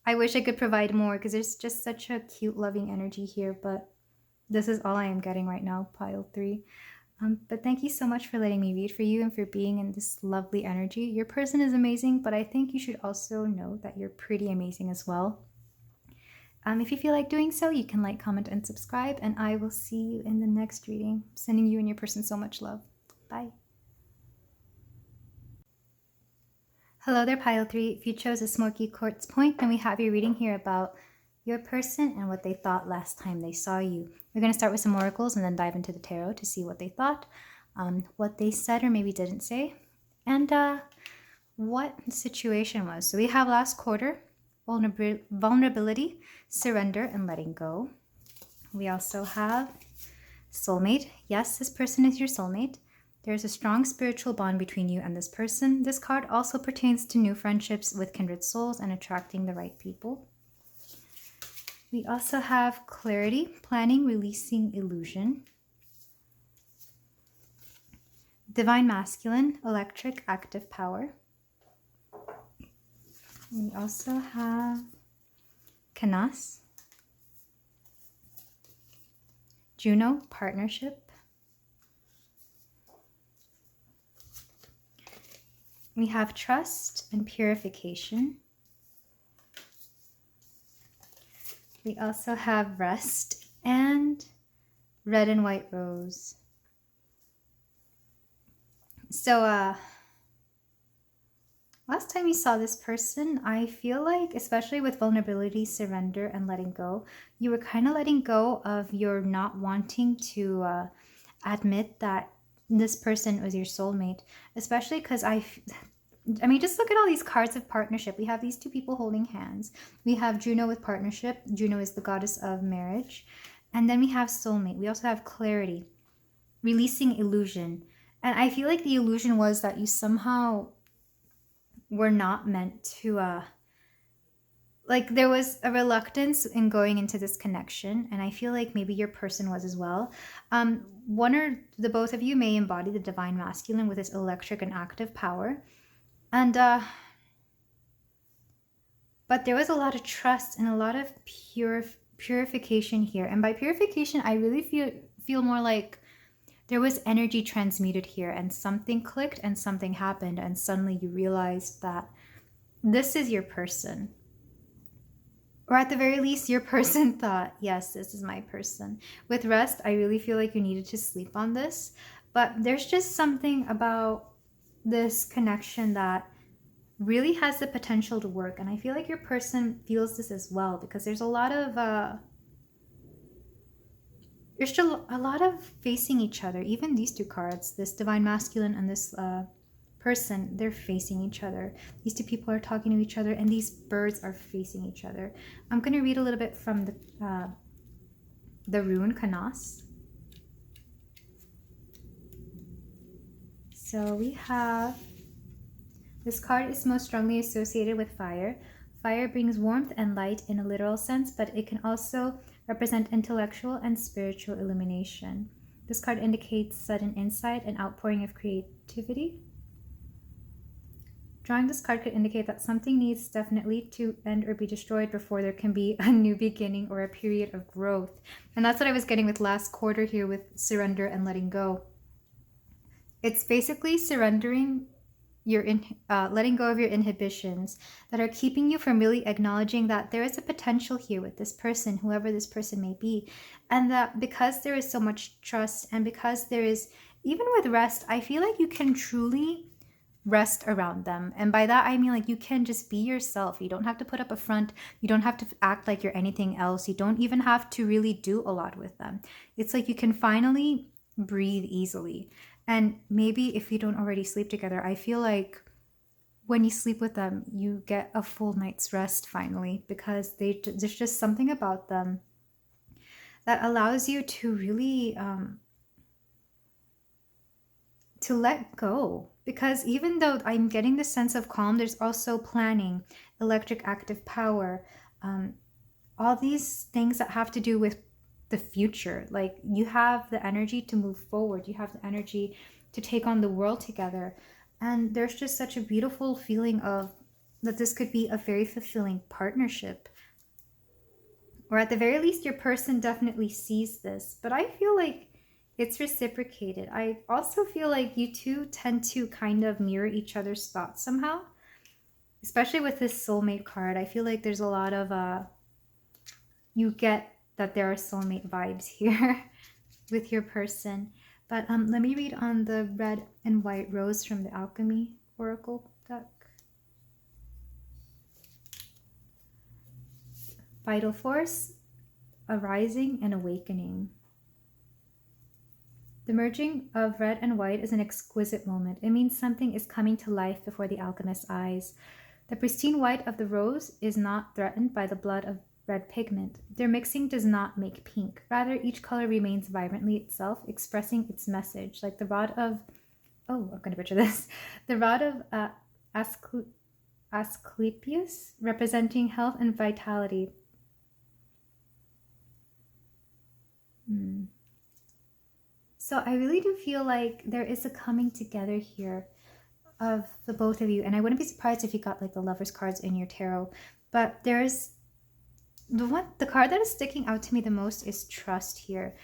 I wish I could provide more because there's just such a cute, loving energy here, but this is all I am getting right now, pile 3. But thank you so much for letting me read for you and for being in this lovely energy. Your person is amazing, but I think you should also know that you're pretty amazing as well. If you feel like doing so, you can like, comment, and subscribe, and I will see you in the next reading. Sending you and your person so much love. Bye. Hello there, pile 3. If you chose a smoky quartz point, then we have your reading here about your person and what they thought last time they saw you. We're going to start with some oracles and then dive into the tarot to see what they thought, what they said or maybe didn't say, and what the situation was. So we have last quarter, vulnerability, surrender, and letting go. We also have soulmate. Yes, this person is your soulmate. There's a strong spiritual bond between you and this person. This card also pertains to new friendships with kindred souls and attracting the right people. We also have clarity, planning, releasing illusion. Divine masculine, electric, active power. We also have Canas. Juno, partnership. We have trust and purification. We also have rest and red and white rose. So last time you saw this person, I feel like, especially with vulnerability, surrender, and letting go, you were kind of letting go of your not wanting to admit that this person was your soulmate, especially because I mean, just look at all these cards of partnership. We have these two people holding hands. We have Juno with partnership. Juno is the goddess of marriage. And then we have soulmate. We also have clarity, releasing illusion. And I feel like the illusion was that you somehow were not meant to, like there was a reluctance in going into this connection. And I feel like maybe your person was as well. One or the both of you may embody the divine masculine with its electric and active power. And, but there was a lot of trust and a lot of purification here. And by purification, I really feel more like there was energy transmuted here and something clicked and something happened. And suddenly you realized that this is your person. Or at the very least, your person thought, yes, this is my person. With rest, I really feel like you needed to sleep on this. But there's just something about this connection that really has the potential to work. And I feel like your person feels this as well, because there's a lot of there's still a lot of facing each other. Even these two cards, this divine masculine and this person, they're facing each other. These two people are talking to each other, and these birds are facing each other. I'm going to read a little bit from the rune Kanas. So we have, this card is most strongly associated with fire. Fire brings warmth and light in a literal sense, but it can also represent intellectual and spiritual illumination. This card indicates sudden insight and outpouring of creativity. Drawing this card could indicate that something needs definitely to end or be destroyed before there can be a new beginning or a period of growth. And that's what I was getting with last quarter here with surrender and letting go. It's basically surrendering letting go of your inhibitions that are keeping you from really acknowledging that there is a potential here with this person, whoever this person may be. And that because there is so much trust, and because there is, even with rest, I feel like you can truly rest around them. And by that I mean, like, you can just be yourself. You don't have to put up a front. You don't have to act like you're anything else. You don't even have to really do a lot with them. It's like you can finally breathe easily. And maybe if you don't already sleep together, I feel like when you sleep with them, you get a full night's rest finally, because there's just something about them that allows you to really to let go. Because even though I'm getting this sense of calm, there's also planning, electric active power, all these things that have to do with the future. Like, you have the energy to move forward. You have the energy to take on the world together. And there's just such a beautiful feeling of that this could be a very fulfilling partnership. Or at the very least, your person definitely sees this. But I feel like it's reciprocated. I also feel like you two tend to kind of mirror each other's thoughts somehow. Especially with this soulmate card. I feel like there's a lot of you get that there are soulmate vibes here with your person. But let me read on the red and white rose from the Alchemy Oracle deck. Vital force, arising and awakening. The merging of red and white is an exquisite moment. It means something is coming to life before the alchemist's eyes. The pristine white of the rose is not threatened by the blood of red pigment. Their mixing does not make pink. Rather, each color remains vibrantly itself, expressing its message, like the rod of, I'm going to butcher this, the rod of Asclepius, representing health and vitality. So I really do feel like there is a coming together here of the both of you. And I wouldn't be surprised if you got like the Lover's cards in your tarot. But there's the card that is sticking out to me the most is trust here.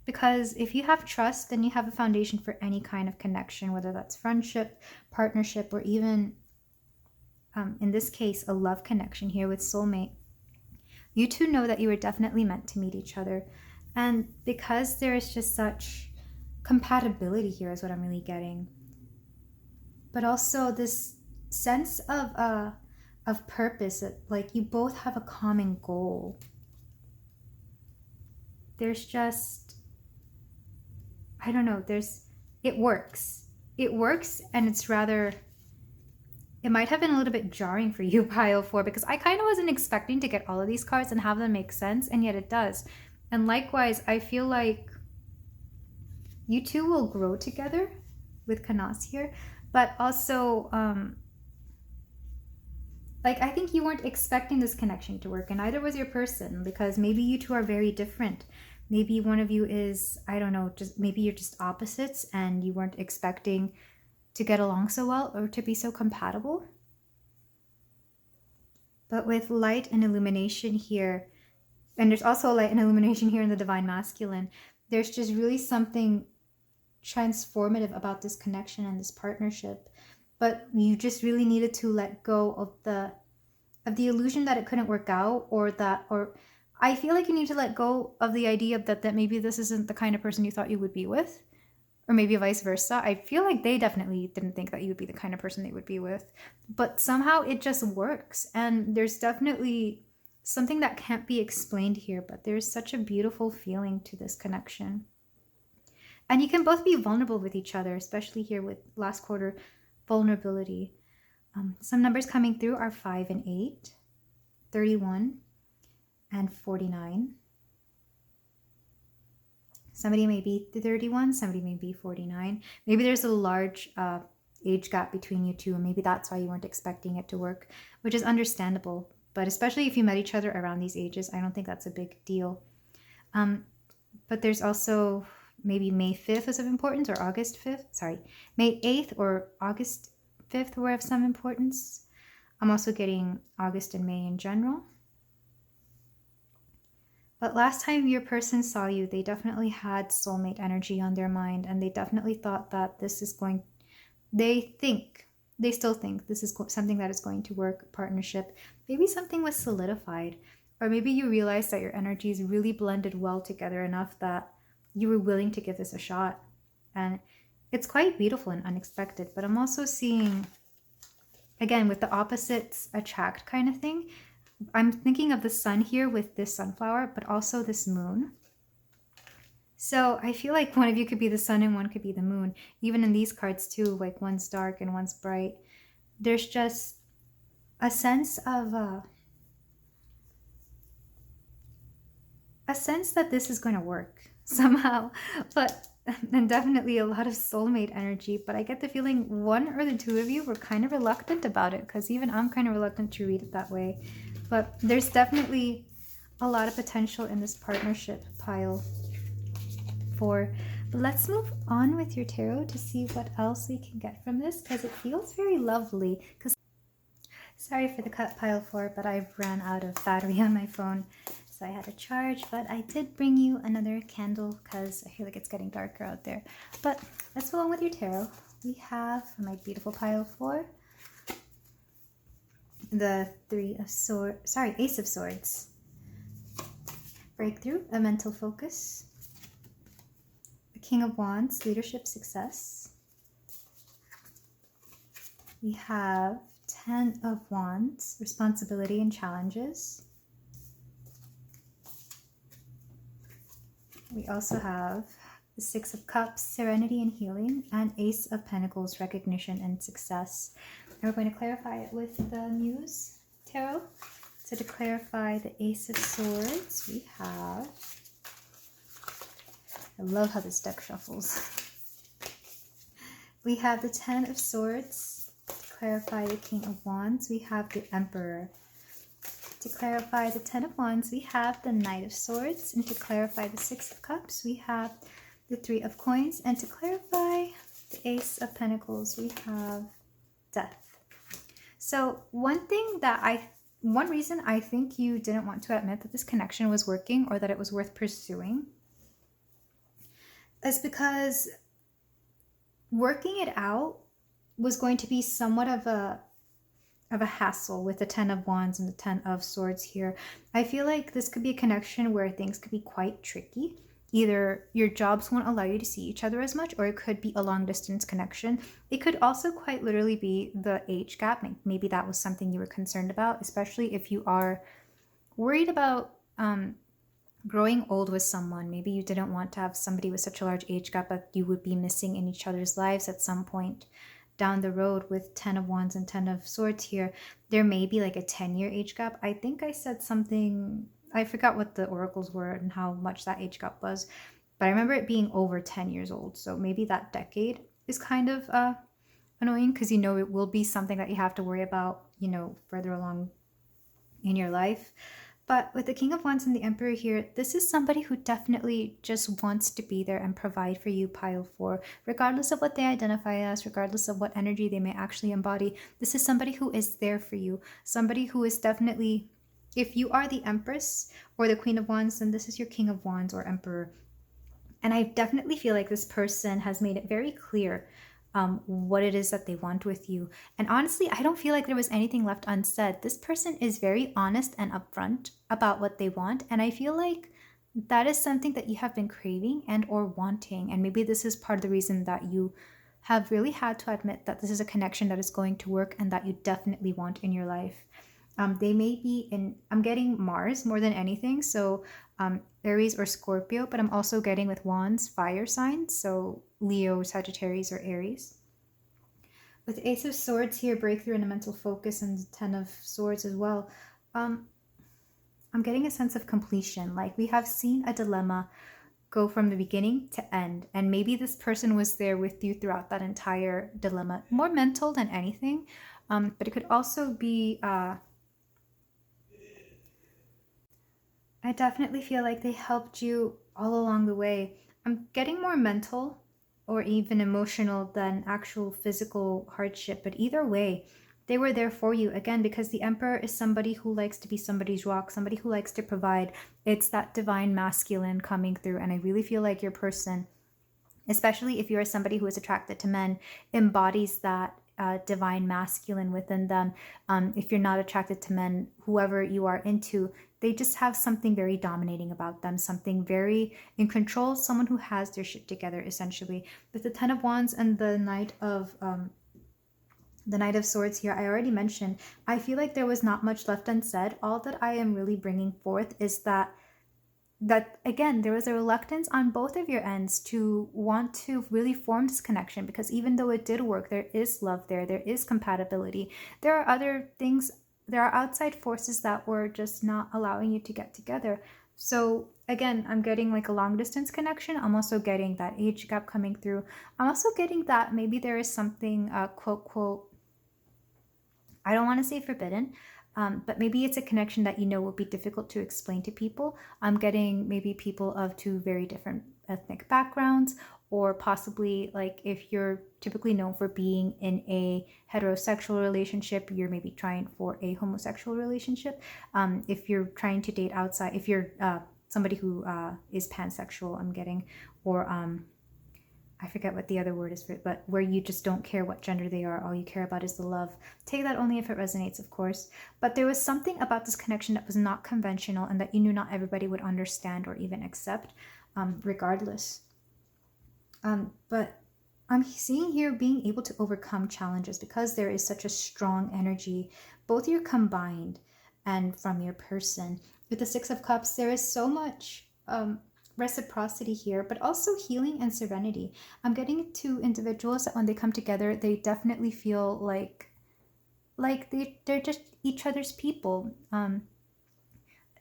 Because if you have trust, then you have a foundation for any kind of connection, whether that's friendship, partnership, or even, in this case, a love connection here with soulmate. You two know that you were definitely meant to meet each other. And because there is just such compatibility here is what I'm really getting. But also this sense of purpose, that like you both have a common goal. There's just, I don't know, it works. It works, and it's rather, it might have been a little bit jarring for you, pile 4, because I kind of wasn't expecting to get all of these cards and have them make sense, and yet it does. And likewise, I feel like you two will grow together with Kanas here, but also, like, I think you weren't expecting this connection to work, and neither was your person, because maybe you two are very different. Maybe one of you is, I don't know, just maybe you're just opposites and you weren't expecting to get along so well or to be so compatible. But with light and illumination here, and there's also light and illumination here in the Divine Masculine, there's just really something transformative about this connection and this partnership. But you just really needed to let go of the illusion that it couldn't work out, or I feel like you need to let go of the idea that maybe this isn't the kind of person you thought you would be with. or maybe vice versa. I feel like they definitely didn't think that you would be the kind of person they would be with, but somehow it just works. And there's definitely something that can't be explained here, but there's such a beautiful feeling to this connection. And you can both be vulnerable with each other, especially here with last quarter vulnerability. Some numbers coming through are 5 and 8, 31 and 49. Somebody may be 31, somebody may be 49. Maybe there's a large age gap between you two, and maybe that's why you weren't expecting it to work, which is understandable. But especially if you met each other around these ages, I don't think that's a big deal. But there's also maybe May 5th is of importance, or August 5th. Sorry, May 8th or August 5th were of some importance. I'm also getting August and May in general. But last time your person saw you, they definitely had soulmate energy on their mind, and they definitely thought that this is going, they still think this is something that is going to work, partnership. Maybe something was solidified, or maybe you realized that your energies really blended well together enough that you were willing to give this a shot. And it's quite beautiful and unexpected. But I'm also seeing, again, with the opposites attract kind of thing. I'm thinking of the sun here with this sunflower, but also this moon. So I feel like one of you could be the sun and one could be the moon. Even in these cards too, like one's dark and one's bright. There's just a sense of that this is going to work somehow. And definitely a lot of soulmate energy. But I get the feeling one or the two of you were kind of reluctant about it, because even I'm kind of reluctant to read it that way. But there's definitely a lot of potential in this partnership pile 4. But let's move on with your tarot to see what else we can get from this, because it feels very lovely. Sorry for the cut pile 4, but I ran out of battery on my phone, so I had to charge. But I did bring you another candle because I feel like it's getting darker out there. But let's go on with your tarot. We have my beautiful pile 4. The Ace of Swords. Breakthrough, a mental focus. The King of Wands, leadership, success. We have 10 of Wands, responsibility and challenges. We also have the 6 of Cups, serenity and healing, and Ace of Pentacles, recognition and success. And we're going to clarify it with the Muse Tarot. So to clarify the Ace of Swords, we have, I love how this deck shuffles. We have the 10 of Swords. To clarify the King of Wands, we have the Emperor. To clarify the 10 of Wands, we have the Knight of Swords. And to clarify the 6 of Cups, we have the 3 of Coins. And to clarify the Ace of Pentacles, we have Death. So one reason I think you didn't want to admit that this connection was working, or that it was worth pursuing, is because working it out was going to be somewhat of a hassle with the 10 of Wands and the 10 of Swords here. I feel like this could be a connection where things could be quite tricky. Either your jobs won't allow you to see each other as much, or it could be a long distance connection. It could also quite literally be the age gap. Maybe that was something you were concerned about, especially if you are worried about growing old with someone. Maybe you didn't want to have somebody with such a large age gap that you would be missing in each other's lives at some point down the road. With 10 of Wands and 10 of Swords here, there may be like a 10-year age gap. I think I said something, I forgot what the oracles were and how much that age gap was, but I remember it being over 10 years old. So maybe that decade is kind of annoying, because you know it will be something that you have to worry about, you know, further along in your life. But with the King of Wands and the Emperor here, this is somebody who definitely just wants to be there and provide for you, pile 4, regardless of what they identify as, regardless of what energy they may actually embody. This is somebody who is there for you, somebody who is definitely, if you are the Empress or the Queen of Wands, then this is your King of Wands or Emperor. And I definitely feel like this person has made it very clear what it is that they want with you. And honestly, I don't feel like there was anything left unsaid. This person is very honest and upfront about what they want. And I feel like that is something that you have been craving and or wanting. And maybe this is part of the reason that you have really had to admit that this is a connection that is going to work and that you definitely want in your life. They may be in, I'm getting Mars more than anything. So Aries or Scorpio, but I'm also getting with Wands, fire signs. So Leo, Sagittarius, or Aries. With Ace of Swords here, breakthrough and a mental focus, and Ten of Swords as well. I'm getting a sense of completion. Like we have seen a dilemma go from the beginning to end. And maybe this person was there with you throughout that entire dilemma, more mental than anything. But it could also be, I definitely feel like they helped you all along the way. I'm getting more mental or even emotional than actual physical hardship. But either way, they were there for you again, because the Emperor is somebody who likes to be somebody's rock, somebody who likes to provide. It's that divine masculine coming through. And I really feel like your person, especially if you are somebody who is attracted to men, embodies that divine masculine within them. If you're not attracted to men, whoever you are into, they just have something very dominating about them, something very in control, someone who has their shit together, essentially. With the Ten of Wands and the Knight of Swords here, I already mentioned, I feel like there was not much left unsaid. All that I am really bringing forth is that again, there was a reluctance on both of your ends to want to really form this connection, because even though it did work, there is love there is compatibility. There are other things, there are outside forces that were just not allowing you to get together. So again, I'm getting like a long distance connection. I'm also getting that age gap coming through. I'm also getting that maybe there is something quote quote, I don't want to say forbidden, but maybe it's a connection that will be difficult to explain to people. I'm getting maybe people of two very different ethnic backgrounds, or possibly like if you're typically known for being in a heterosexual relationship, you're maybe trying for a homosexual relationship. If you're trying to date outside, if you're somebody who is pansexual, I'm getting, or I forget what the other word is for it, but where you just don't care what gender they are, all you care about is the love. Take that only if it resonates, of course. But there was something about this connection that was not conventional, and that you knew not everybody would understand or even accept, regardless. But I'm seeing here being able to overcome challenges because there is such a strong energy, both your combined and from your person. With the Six of Cups, there is so much reciprocity here, but also healing and serenity. I'm getting to individuals that when they come together, they definitely feel like they're just each other's people.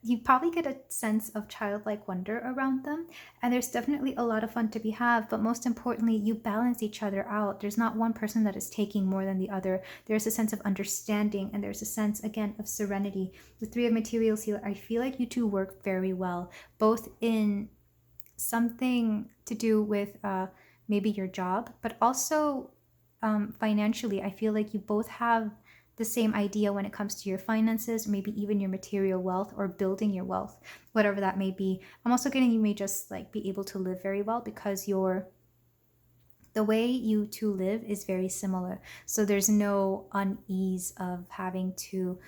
You probably get a sense of childlike wonder around them, and there's definitely a lot of fun to be had. But most importantly, you balance each other out. There's not one person that is taking more than the other. There's a sense of understanding, and there's a sense again of serenity. The Three of Materials here, I feel like you two work very well, both in something to do with maybe your job, but also financially. I feel like you both have the same idea when it comes to your finances, maybe even your material wealth or building your wealth, whatever that may be. I'm also getting you may just like be able to live very well because the way you two live is very similar. So there's no unease of having to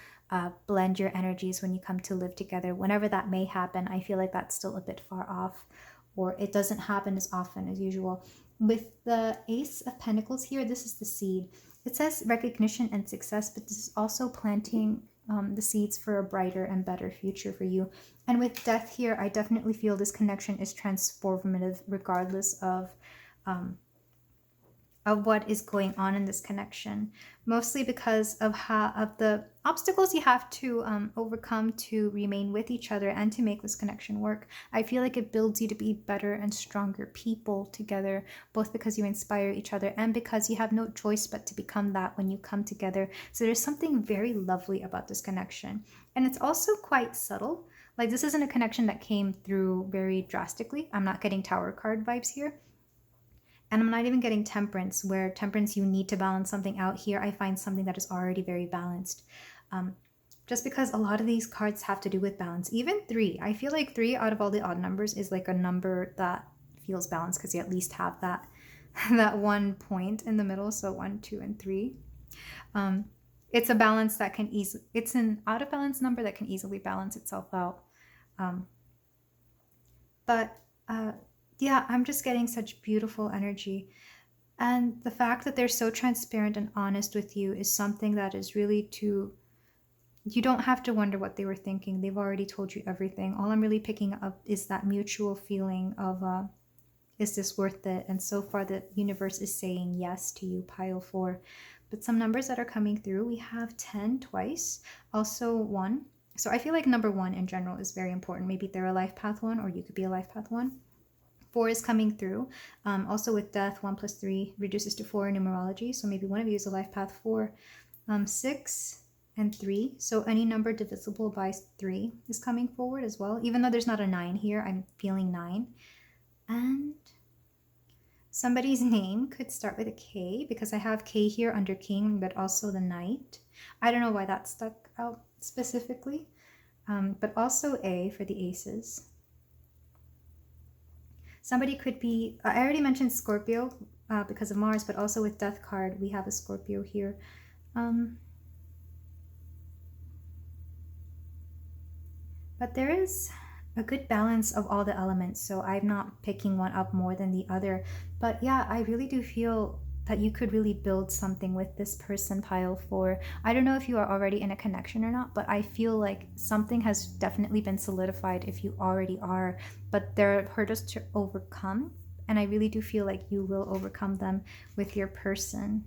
blend your energies when you come to live together. Whenever that may happen, I feel like that's still a bit far off, or it doesn't happen as often as usual. With the Ace of Pentacles here, this is the seed. It says recognition and success, but this is also planting the seeds for a brighter and better future for you. And with Death here, I definitely feel this connection is transformative regardless of what is going on in this connection, mostly because of the obstacles you have to overcome to remain with each other and to make this connection work. I feel like it builds you to be better and stronger people together, both because you inspire each other and because you have no choice but to become that when you come together. So there's something very lovely about this connection, and it's also quite subtle. Like, this isn't a connection that came through very drastically. I'm not getting Tower card vibes here. And I'm not even getting Temperance, where Temperance, you need to balance something out. Here, I find something that is already very balanced. Just because a lot of these cards have to do with balance. Even 3. I feel like 3 out of all the odd numbers is like a number that feels balanced because you at least have that, that 1 point in the middle. So 1, 2, and 3. It's a balance that can easily, it's an out of balance number that can easily balance itself out. But yeah, I'm just getting such beautiful energy. And the fact that they're so transparent and honest with you is something that is really to, you don't have to wonder what they were thinking. They've already told you everything. All I'm really picking up is that mutual feeling of, is this worth it? And so far, the universe is saying yes to you, pile 4. But some numbers that are coming through, we have 10 twice, also 1. So I feel like number 1 in general is very important. Maybe they're a life path 1, or you could be a life path 1. 4 is coming through. Also with death, 1 plus 3 reduces to 4 in numerology. So maybe one of you is a life path 4. 6 and 3. So any number divisible by 3 is coming forward as well. Even though there's not a 9 here, I'm feeling 9. And somebody's name could start with a K, because I have K here under King, but also the Knight. I don't know why that stuck out specifically, but also A for the aces. Somebody could be, I already mentioned Scorpio because of Mars, but also with Death card, we have a Scorpio here. But there is a good balance of all the elements, so I'm not picking one up more than the other. But yeah, I really do feel that you could really build something with this person, pile 4. I don't know if you are already in a connection or not, but I feel like something has definitely been solidified if you already are. But there are hurdles to overcome, and I really do feel like you will overcome them with your person.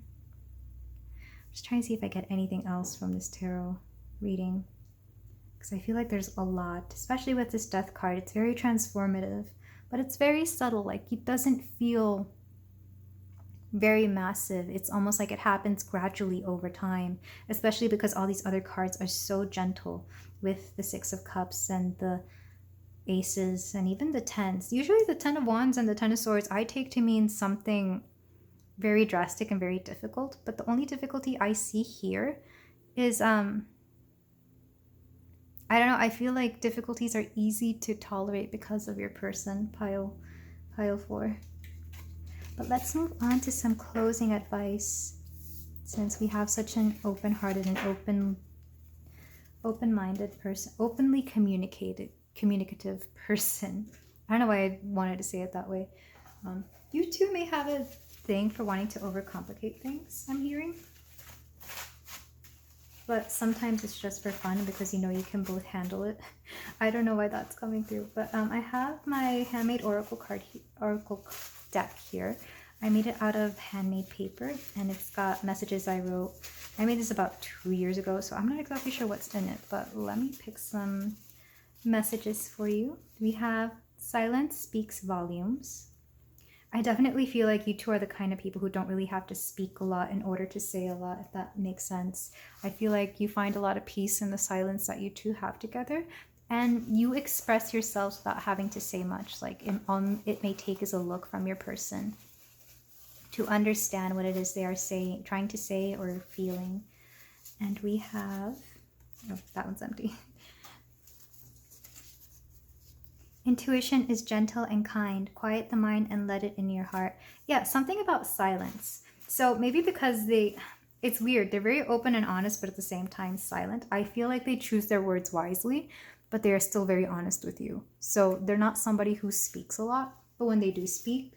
I'm just trying to see if I get anything else from this tarot reading, because I feel like there's a lot, especially with this Death card. It's very transformative, but it's very subtle. Like, it doesn't feel very massive. It's almost like it happens gradually over time, especially because all these other cards are so gentle, with the 6 of Cups and the aces and even the 10s. Usually the 10 of Wands and the 10 of Swords I take to mean something very drastic and very difficult, but the only difficulty I see here is I don't know, I feel like difficulties are easy to tolerate because of your person, pile 4. But let's move on to some closing advice, since we have such an open-hearted and open-minded person, openly communicative person. I don't know why I wanted to say it that way. You too may have a thing for wanting to overcomplicate things, I'm hearing. But sometimes it's just for fun, because you know you can both handle it. I don't know why that's coming through, but I have my handmade oracle deck here. I made it out of handmade paper, and it's got messages I wrote. I made this about 2 years ago, so I'm not exactly sure what's in it, but let me pick some messages for you. We have silence speaks volumes. I definitely feel like you two are the kind of people who don't really have to speak a lot in order to say a lot, if that makes sense. I feel like you find a lot of peace in the silence that you two have together, and you express yourselves without having to say much. Like, it may take as a look from your person to understand what it is they are saying, trying to say, or feeling. And we have, oh, that one's empty. Intuition is gentle and kind. Quiet the mind and let it in your heart. Yeah, something about silence. So maybe because it's weird. They're very open and honest, but at the same time silent. I feel like they choose their words wisely, but they are still very honest with you. So they're not somebody who speaks a lot, but when they do speak,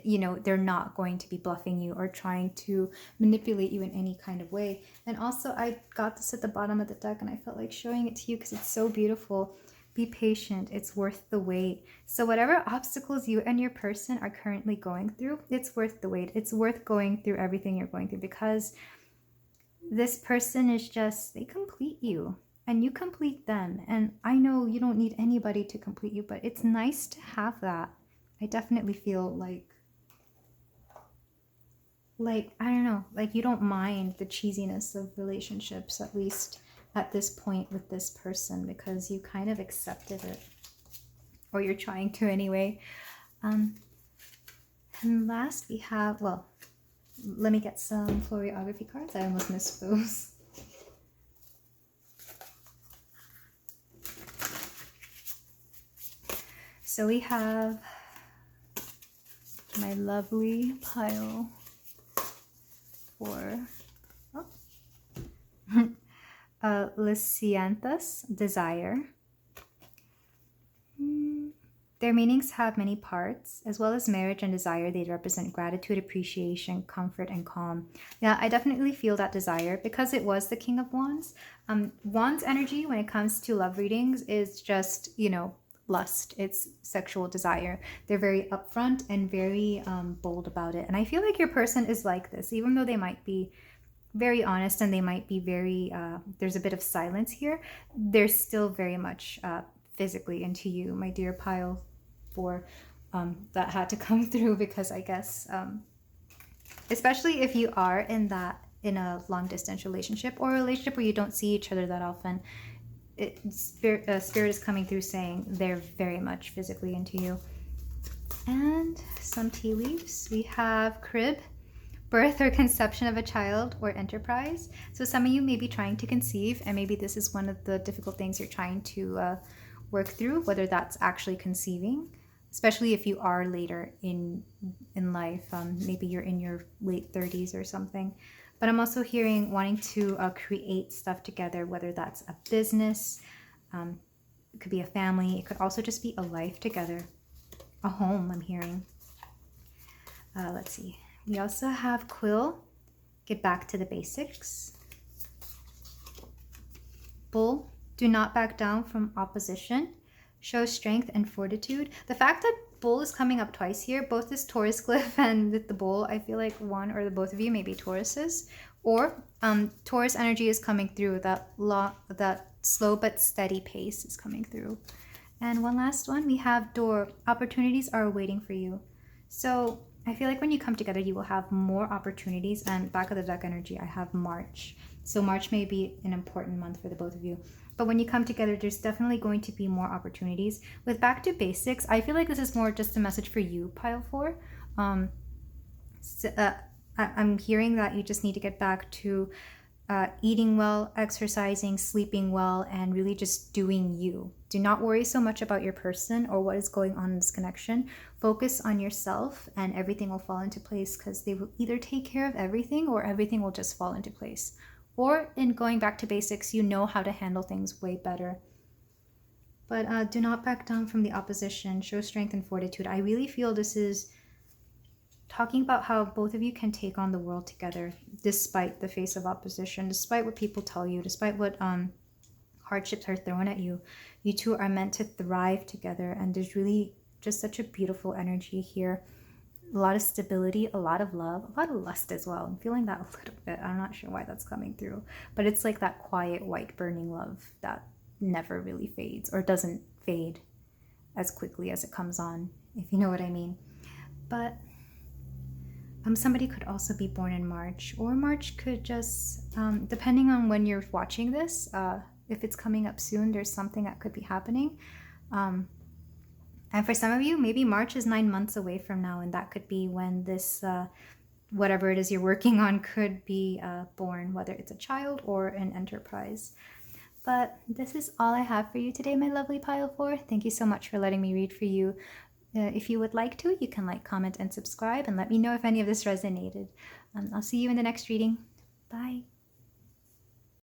you know, they're not going to be bluffing you or trying to manipulate you in any kind of way. And also, I got this at the bottom of the deck, and I felt like showing it to you because it's so beautiful. Be patient. It's worth the wait. So whatever obstacles you and your person are currently going through, it's worth the wait. It's worth going through everything you're going through, because this person is just, they complete you and you complete them. And I know you don't need anybody to complete you, but it's nice to have that. I definitely feel like, I don't know, like you don't mind the cheesiness of relationships, at least at this point with this person, because you kind of accepted it, or you're trying to anyway. And last we have, well, let me get some florography cards. I almost missed those. So we have my lovely pile 4. Lucianthus, desire. Their meanings have many parts, as well as marriage and desire. They represent gratitude, appreciation, comfort, and calm. Yeah, I definitely feel that desire because it was the King of Wands. Wands energy, when it comes to love readings, is just, lust. It's sexual desire. They're very upfront and very bold about it. And I feel like your person is like this, even though they might be very honest and they might be very, there's a bit of silence here. They're still very much physically into you, my dear pile 4. That had to come through because I guess, especially if you are in a long distance relationship or a relationship where you don't see each other that often, spirit is coming through saying they're very much physically into you. And some tea leaves. We have crib, birth or conception of a child, or enterprise. So some of you may be trying to conceive, and maybe this is one of the difficult things you're trying to work through, whether that's actually conceiving, especially if you are later in life. Maybe you're in your late 30s or something. But I'm also hearing wanting to create stuff together, whether that's a business, it could be a family, it could also just be a life together, a home, I'm hearing. Let's see. We also have quill, get back to the basics. Bull, do not back down from opposition. Show strength and fortitude. The fact that bull is coming up twice here, both this Taurus glyph and with the bull, I feel like one or the both of you may be Tauruses. Or Taurus energy is coming through. That slow but steady pace is coming through. And one last one, we have door. Opportunities are waiting for you. So I feel like when you come together, you will have more opportunities. And back of the deck energy, I have March. So March may be an important month for the both of you. But when you come together, there's definitely going to be more opportunities. With back to basics, I feel like this is more just a message for you, pile 4. I'm hearing that you just need to get back to eating well, exercising, sleeping well, and really just doing you. Do not worry so much about your person or what is going on in this connection. Focus on yourself and everything will fall into place, because they will either take care of everything or everything will just fall into place. Or in going back to basics, you know how to handle things way better. But do not back down from the opposition. Show strength and fortitude. I really feel this is talking about how both of you can take on the world together despite the face of opposition, despite what people tell you, despite what hardships are thrown at you. You two are meant to thrive together, and there's really just such a beautiful energy here. A lot of stability, a lot of love, a lot of lust as well. I'm feeling that a little bit. I'm not sure why that's coming through, but it's like that quiet, white, burning love that never really fades, or doesn't fade as quickly as it comes on, if you know what I mean. But somebody could also be born in March, or March could just, depending on when you're watching this, if it's coming up soon, there's something that could be happening. And for some of you, maybe March is 9 months away from now, and that could be when this, whatever it is you're working on, could be born, whether it's a child or an enterprise. But this is all I have for you today, my lovely pile 4. Thank you so much for letting me read for you. If you would like to, you can like, comment, and subscribe, and let me know if any of this resonated. I'll see you in the next reading. Bye.